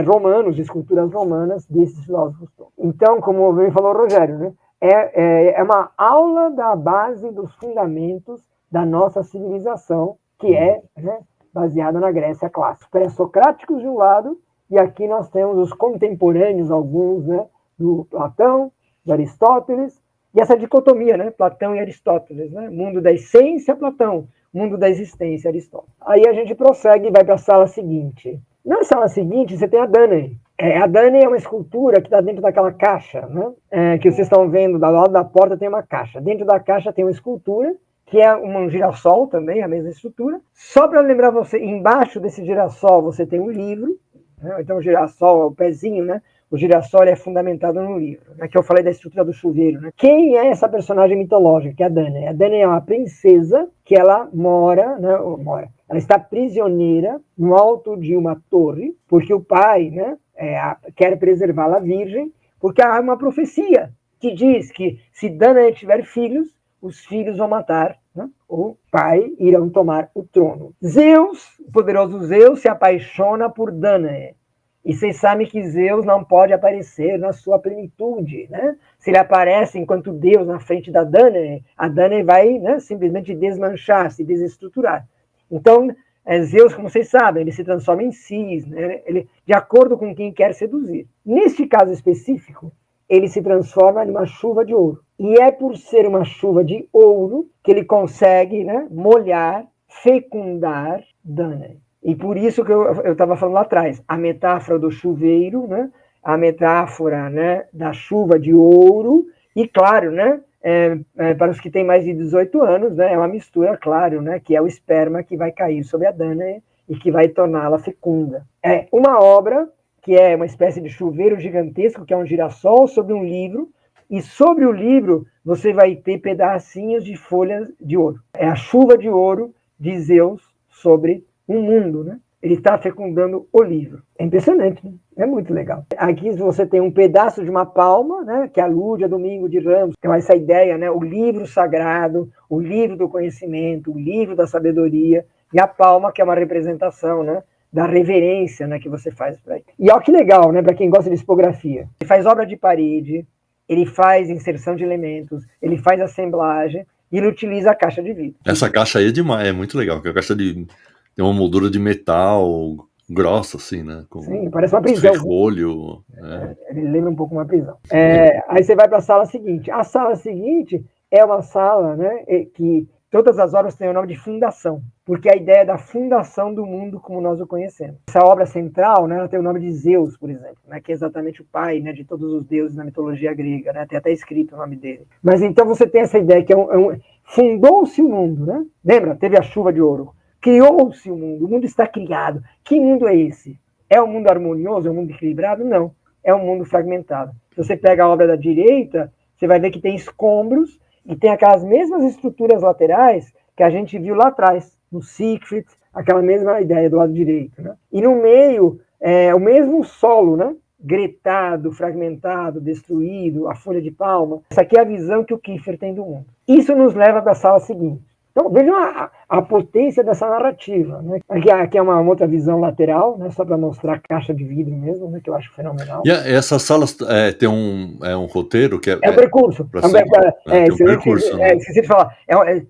romanos, de esculturas romanas desses filósofos. Então, como bem falou o Rogério, né, é uma aula da base dos fundamentos da nossa civilização, que é, né, baseada na Grécia clássica. Pré-socráticos de um lado, e aqui nós temos os contemporâneos, alguns, né, do Platão, de Aristóteles, e essa dicotomia, né, Platão e Aristóteles, né, mundo da essência, Platão, mundo da existência, Aristóteles. Aí a gente prossegue e vai para a sala seguinte. Na sala seguinte, você tem a Danae. A Danae é uma escultura que está dentro daquela caixa, né, que vocês estão vendo, do lado da porta tem uma caixa. Dentro da caixa tem uma escultura, que é um girassol também, a mesma estrutura. Só para lembrar você, embaixo desse girassol você tem um livro, né? Então o girassol, o pezinho, né? O girassol é fundamentado no livro, né? Que eu falei da estrutura do chuveiro, né? Quem é essa personagem mitológica, que é a Danae? A Danae é uma princesa que ela ela está prisioneira no alto de uma torre, porque o pai, né, quer preservá-la virgem, porque há uma profecia que diz que se Danae tiver filhos, os filhos vão matar, né, o pai, irão tomar o trono. Zeus, o poderoso Zeus, se apaixona por Danae. E vocês sabem que Zeus não pode aparecer na sua plenitude, né? Se ele aparece enquanto Deus na frente da Danae, a Danae vai, né, simplesmente desmanchar, se desestruturar. Então, Zeus, como vocês sabem, ele se transforma em cisne, né? Ele, de acordo com quem quer seduzir. Neste caso específico, ele se transforma em uma chuva de ouro. E é por ser uma chuva de ouro que ele consegue, né, molhar, fecundar Danae. E por isso que eu estava falando lá atrás, a metáfora do chuveiro, né, a metáfora, né, da chuva de ouro, e claro, né, para os que têm mais de 18 anos, né, é uma mistura, claro, né, que é o esperma que vai cair sobre a Danae e que vai torná-la fecunda. É uma obra que é uma espécie de chuveiro gigantesco, que é um girassol sobre um livro, e sobre o livro você vai ter pedacinhos de folhas de ouro. É a chuva de ouro de Zeus sobre um mundo, né? Ele está fecundando o livro. É impressionante, né? É muito legal. Aqui você tem um pedaço de uma palma, né? Que alude a Domingo de Ramos. Então essa ideia, né? O livro sagrado, o livro do conhecimento, o livro da sabedoria, e a palma, que é uma representação, né, da reverência, né, que você faz para ele. E olha que legal, né, para quem gosta de tipografia. Ele faz obra de parede, ele faz inserção de elementos, ele faz assemblagem, e ele utiliza a caixa de vidro. Essa caixa aí é demais, é muito legal, porque a caixa tem uma moldura de metal grossa, assim, né? Com sim, parece uma prisão. Ferrolho. Ele lembra um pouco uma prisão. Aí você vai para a sala seguinte. A sala seguinte é uma sala, né, que todas as obras têm o nome de fundação, porque a ideia é da fundação do mundo como nós o conhecemos. Essa obra central, né, ela tem o nome de Zeus, por exemplo, né, que é exatamente o pai, né, de todos os deuses na mitologia grega, né, tem até escrito o nome dele. Mas então você tem essa ideia que fundou-se o mundo, né? Lembra? Teve a chuva de ouro. Criou-se o mundo está criado. Que mundo é esse? É um mundo harmonioso? É um mundo equilibrado? Não. É um mundo fragmentado. Se você pega a obra da direita, você vai ver que tem escombros e tem aquelas mesmas estruturas laterais que a gente viu lá atrás, no Siegfried, aquela mesma ideia do lado direito, né? E no meio, o mesmo solo, né? Gretado, fragmentado, destruído, a folha de palma. Essa aqui é a visão que o Kiefer tem do mundo. Isso nos leva para a sala seguinte. Então, vejam a potência dessa narrativa, né? Aqui é uma outra visão lateral, né? Só para mostrar a caixa de vidro mesmo, né? Que eu acho fenomenal. E essas salas tem um roteiro que é um percurso. Tem um percurso, né? Esqueci de falar.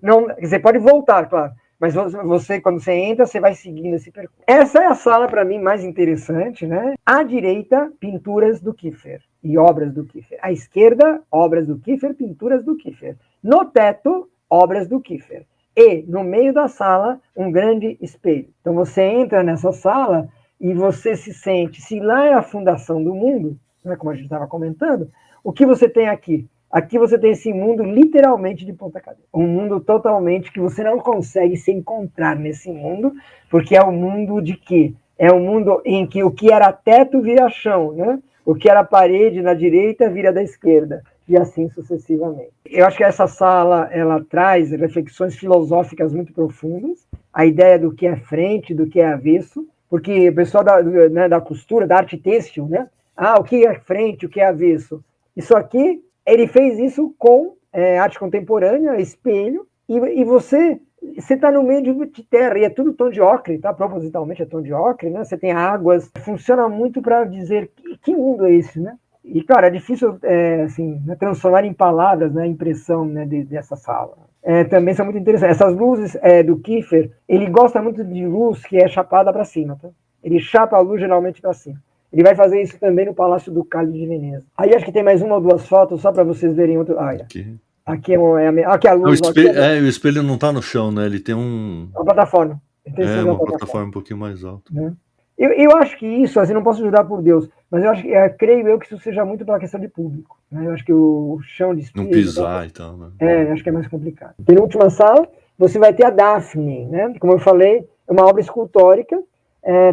Não, você pode voltar, claro. Mas você, quando você entra, você vai seguindo esse percurso. Essa é a sala, para mim, mais interessante, né? À direita, pinturas do Kiefer e obras do Kiefer. À esquerda, obras do Kiefer, pinturas do Kiefer. No teto, obras do Kiefer. E, no meio da sala, um grande espelho. Então, você entra nessa sala e você se sente, se lá é a fundação do mundo, né, como a gente estava comentando, o que você tem aqui? Aqui você tem esse mundo literalmente de ponta cabeça. Um mundo totalmente que você não consegue se encontrar nesse mundo, porque é o mundo de quê? É um mundo em que o que era teto vira chão, né? O que era parede na direita vira da esquerda, e assim sucessivamente. Eu acho que essa sala, ela traz reflexões filosóficas muito profundas, a ideia do que é frente, do que é avesso, porque o pessoal da costura, da arte têxtil, né? O que é frente, o que é avesso? Isso aqui, ele fez isso com arte contemporânea, espelho, e você está no meio de terra, e é tudo tom de ocre, tá? Propositalmente é tom de ocre, né? Você tem águas, funciona muito para dizer que mundo é esse, né? E, claro, é difícil assim, transformar em palavras, né, a impressão, né, dessa sala. Também são muito interessantes. Essas luzes do Kiefer, ele gosta muito de luz que é chapada para cima, tá? Ele chapa a luz geralmente para cima. Ele vai fazer isso também no Palácio Ducal de Veneza. Aí acho que tem mais uma ou duas fotos, só para vocês verem outro. Aqui é a luz. O espelho não está no chão, né? Ele tem uma plataforma. Uma plataforma um pouquinho mais alta. Né? Eu acho que isso, assim, não posso jurar por Deus, mas creio eu que isso seja muito pela questão de público. Né? Eu acho que o chão de espelho... Não pisar e tal, né? Acho que é mais complicado. Penúltima sala, você vai ter a Daphne, né? Como eu falei, é uma obra escultórica.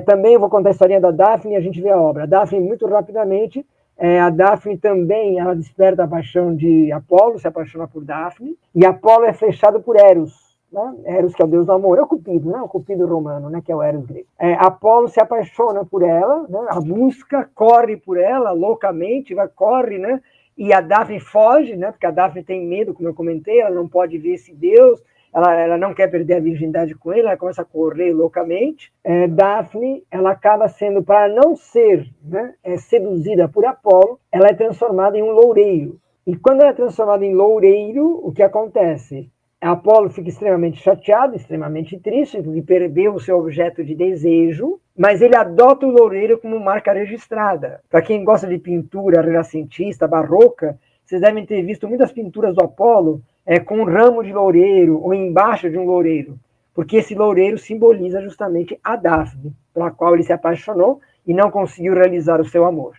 Também eu vou contar a historinha da Daphne e a gente vê a obra. A Daphne, muito rapidamente, a Daphne também, ela desperta a paixão de Apolo, se apaixona por Daphne, e Apolo é flechado por Eros. Né? Eros, que é o deus do amor, é o Cupido, né? O Cupido romano, né? Que é o Eros grego. Apolo se apaixona por ela, né? A busca, corre por ela loucamente, corre, né? E a Daphne foge, né? Porque a Daphne tem medo, como eu comentei, ela não pode ver esse deus, ela não quer perder a virgindade com ele, ela começa a correr loucamente. Daphne, ela acaba sendo, para não ser, né, seduzida por Apolo, ela é transformada em um loureiro. E quando ela é transformada em loureiro, o que acontece? Apolo fica extremamente chateado, extremamente triste, porque perdeu o seu objeto de desejo, mas ele adota o loureiro como marca registrada. Para quem gosta de pintura renascentista, barroca, vocês devem ter visto muitas pinturas do Apolo com um ramo de loureiro ou embaixo de um loureiro, porque esse loureiro simboliza justamente a Daphne, pela qual ele se apaixonou e não conseguiu realizar o seu amor.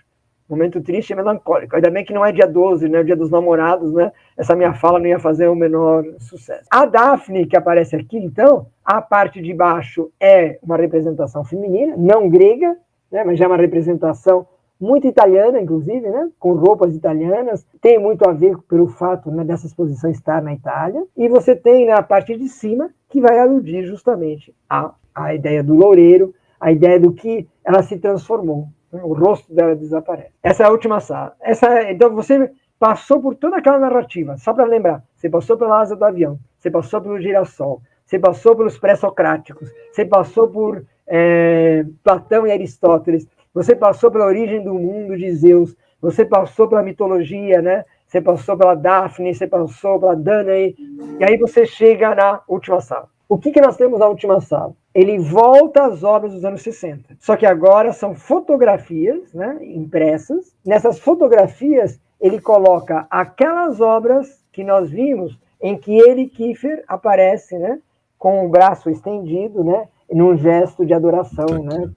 Momento triste e melancólico. Ainda bem que não é dia 12, né? O dia dos namorados, né? Essa minha fala não ia fazer o menor sucesso. A Daphne, que aparece aqui, então, a parte de baixo é uma representação feminina, não grega, né? Mas já é uma representação muito italiana, inclusive, né? Com roupas italianas. Tem muito a ver pelo fato, né, dessa exposição estar na Itália. E você tem, né, a parte de cima, que vai aludir justamente à ideia do loureiro, a ideia do que ela se transformou. O rosto dela desaparece. Essa é a última sala. Então você passou por toda aquela narrativa, só para lembrar. Você passou pela asa do avião, você passou pelo girassol, você passou pelos pré-socráticos, você passou por Platão e Aristóteles, você passou pela origem do mundo de Zeus, você passou pela mitologia, né? Você passou pela Daphne, você passou pela Danae, e aí você chega na última sala. O que nós temos na última sala? Ele volta às obras dos anos 60. Só que agora são fotografias, né, impressas. Nessas fotografias, ele coloca aquelas obras que nós vimos em que ele, Kiefer, aparece, né, com o braço estendido, né, num gesto de adoração. Né?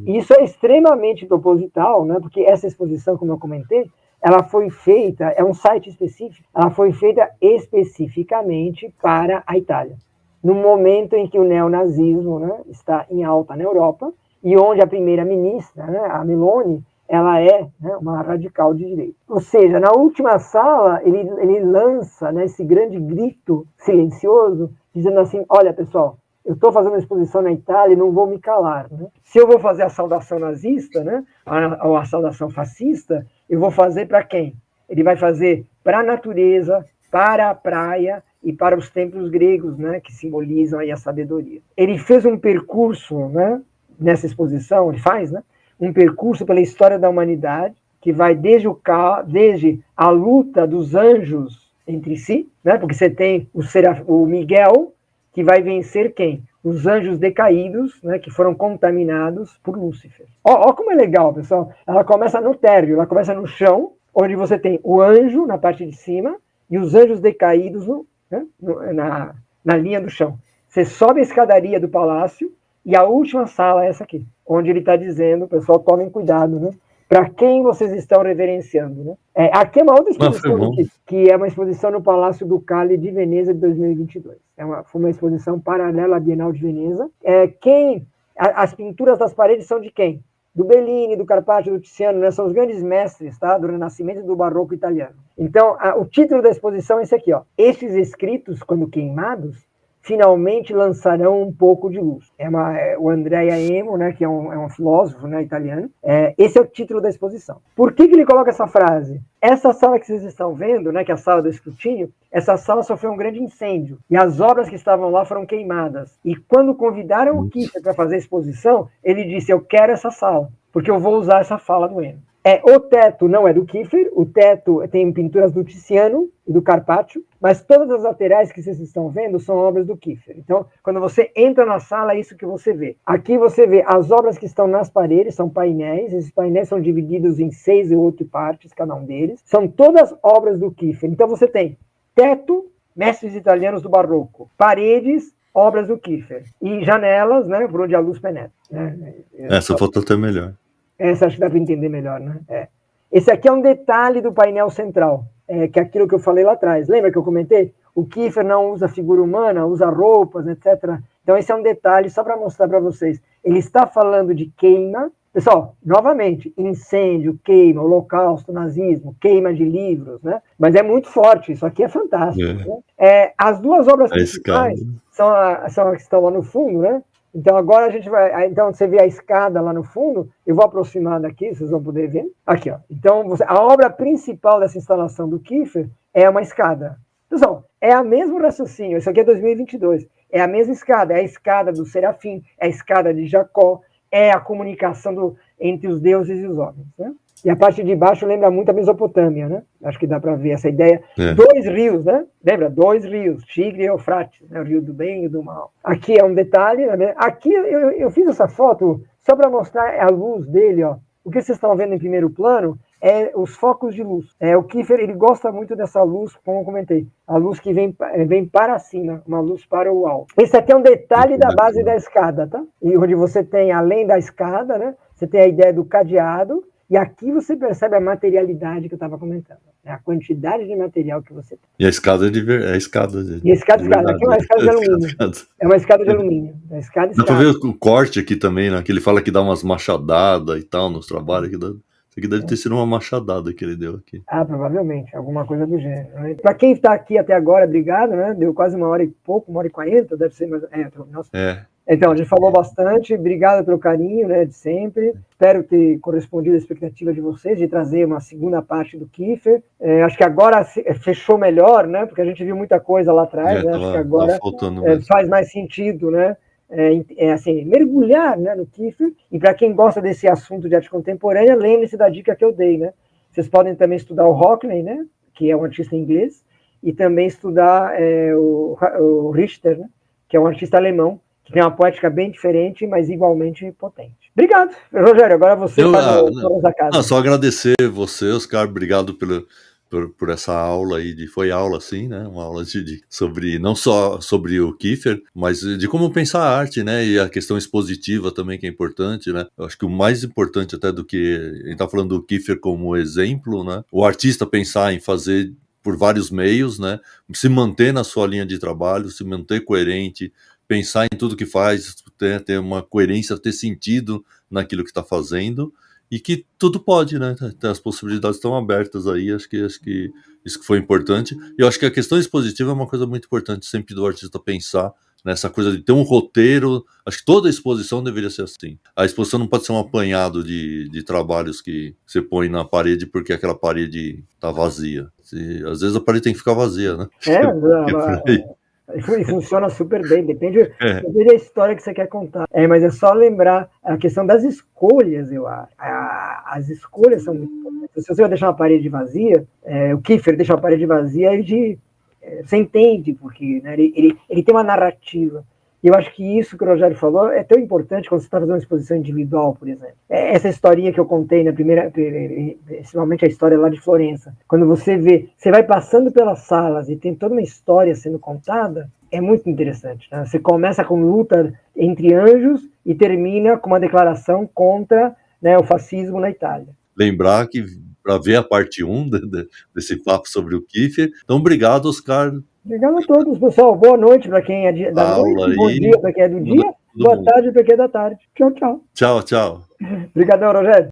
Isso é extremamente proposital, né, porque essa exposição, como eu comentei, ela foi feita, é um site específico, ela foi feita especificamente para a Itália. No momento em que o neonazismo, né, está em alta na Europa, e onde a primeira-ministra, né, a Meloni, ela é, né, uma radical de direita. Ou seja, na última sala, ele lança, né, esse grande grito silencioso, dizendo assim, olha, pessoal, eu estou fazendo uma exposição na Itália e não vou me calar. Né? Se eu vou fazer a saudação nazista, né, ou a saudação fascista, eu vou fazer para quem? Ele vai fazer para a natureza, para a praia e para os templos gregos, né, que simbolizam aí a sabedoria. Ele fez um percurso, né, nessa exposição, ele faz, né, um percurso pela história da humanidade, que vai desde a luta dos anjos entre si, né, porque você tem o Miguel, que vai vencer quem? Os anjos decaídos, né, que foram contaminados por Lúcifer. Ó como é legal, pessoal. Ela começa no térreo, ela começa no chão, onde você tem o anjo na parte de cima e os anjos decaídos na linha do chão. Você sobe a escadaria do palácio e a última sala é essa aqui, onde ele está dizendo, pessoal, tomem cuidado, né? Para quem vocês estão reverenciando, né? Aqui é uma outra exposição, que é uma exposição no Palácio Ducale de Veneza de 2022. Foi uma exposição paralela à Bienal de Veneza. As pinturas das paredes são de quem? Do Bellini, do Carpaccio, do Tiziano, né? São os grandes mestres, tá? Do Renascimento e do Barroco italiano. Então, o título da exposição é esse aqui, ó. Estes escritos, quando queimados, finalmente lançarão um pouco de luz. O Andrea Emo, né, que é um filósofo, né, italiano. Esse é o título da exposição. Por que ele coloca essa frase? Essa sala que vocês estão vendo, né, que é a sala do escrutínio, essa sala sofreu um grande incêndio e as obras que estavam lá foram queimadas. E quando convidaram o Kiefer para fazer a exposição, ele disse, eu quero essa sala, porque eu vou usar essa fala do Emo. O teto não é do Kiefer, o teto tem pinturas do Tiziano e do Carpaccio, mas todas as laterais que vocês estão vendo são obras do Kiefer. Então, quando você entra na sala, é isso que você vê. Aqui você vê as obras que estão nas paredes, são painéis, esses painéis são divididos em 6 e 8 partes, cada um deles. São todas obras do Kiefer. Então você tem teto, mestres italianos do Barroco, paredes, obras do Kiefer, e janelas, né, por onde a luz penetra. Né? Essa foto até melhor. Essa acho que dá para entender melhor, né? Esse aqui é um detalhe do painel central, que é aquilo que eu falei lá atrás. Lembra que eu comentei? O Kiefer não usa figura humana, usa roupas, etc. Então esse é um detalhe só para mostrar para vocês. Ele está falando de queima. Pessoal, novamente, incêndio, queima, holocausto, nazismo, queima de livros, né? Mas é muito forte, isso aqui é fantástico. Né? As duas obras principais são as que estão lá no fundo, né? Então agora a gente vai. Então você vê a escada lá no fundo, eu vou aproximar daqui, vocês vão poder ver. Aqui, ó. Então a obra principal dessa instalação do Kiefer é uma escada. Pessoal, é a mesmo raciocínio, isso aqui é 2022, é a mesma escada, é a escada do Serafim, é a escada de Jacó, é a comunicação entre os deuses e os homens, né? E a parte de baixo lembra muito a Mesopotâmia, né? Acho que dá para ver essa ideia. Dois rios, né? Lembra? Dois rios, Tigre e Eufrates, né? O rio do bem e do mal. Aqui é um detalhe, né? Aqui eu fiz essa foto só para mostrar a luz dele, ó. O que vocês estão vendo em primeiro plano é os focos de luz. O Kiefer, ele gosta muito dessa luz, como eu comentei, a luz que vem para cima, uma luz para o alto. Esse aqui é um detalhe da base da escada, tá? E onde você tem, além da escada, né? Você tem a ideia do cadeado, e aqui você percebe a materialidade que eu estava comentando, né? A quantidade de material que você tem. E a escada é escada. E a escada, aqui é uma escada de alumínio. É uma escada de alumínio. Dá pra ver o corte aqui também, né? Que ele fala que dá umas machadadas e tal nos trabalhos. Isso aqui deve ter sido uma machadada que ele deu aqui. Provavelmente, alguma coisa do gênero. Né? Para quem está aqui até agora, obrigado, né? Deu quase 1 hora e pouco, 1 hora e 40, deve ser mais. Nossa. Então, a gente falou bastante, obrigado pelo carinho, né, de sempre. Espero ter correspondido à expectativa de vocês, de trazer uma segunda parte do Kiefer. Acho que agora fechou melhor, né, porque a gente viu muita coisa lá atrás, né? Acho que agora faz mais sentido, né, assim, mergulhar, né, no Kiefer. E para quem gosta desse assunto de arte contemporânea, lembre-se da dica que eu dei, né? Vocês podem também estudar o Hockney, né, que é um artista inglês, e também estudar o Richter, né, que é um artista alemão, que tem uma poética bem diferente, mas igualmente potente. Obrigado, Rogério. Agora você faz o dono da casa. Só agradecer você, Oscar. Obrigado por essa aula aí. Foi aula, sim, né? Uma aula sobre não só sobre o Kiefer, mas de como pensar a arte, né? E a questão expositiva também, que é importante, né? Eu acho que o mais importante até do que a gente tá falando do Kiefer como exemplo, né? O artista pensar em fazer por vários meios, né? Se manter na sua linha de trabalho, se manter coerente, pensar em tudo que faz, ter uma coerência, ter sentido naquilo que está fazendo, e que tudo pode, né? As possibilidades estão abertas aí, acho que isso que foi importante. E eu acho que a questão expositiva é uma coisa muito importante, sempre do artista pensar nessa coisa de ter um roteiro. Acho que toda exposição deveria ser assim. A exposição não pode ser um apanhado de trabalhos que você põe na parede porque aquela parede está vazia. Às vezes a parede tem que ficar vazia, né? E funciona super bem, depende da história que você quer contar. Mas é só lembrar a questão das escolhas, eu acho. As escolhas são muito importantes. Se você vai deixar uma parede vazia, o Kiefer deixa uma parede vazia, você entende, porque, né, ele tem uma narrativa. E eu acho que isso que o Rogério falou é tão importante quando você está fazendo uma exposição individual, por exemplo. Essa historinha que eu contei na primeira, principalmente a história lá de Florença. Quando você vai passando pelas salas e tem toda uma história sendo contada, é muito interessante. Né? Você começa com luta entre anjos e termina com uma declaração contra, né, o fascismo na Itália. Lembrar que para ver a parte 1 desse papo sobre o Kiefer. Então, obrigado, Oscar. Obrigado a todos, pessoal. Boa noite para quem é da noite, bom dia para quem é do dia, boa tarde para quem é da tarde. Tchau, tchau. Tchau, tchau. Obrigadão, Rogério.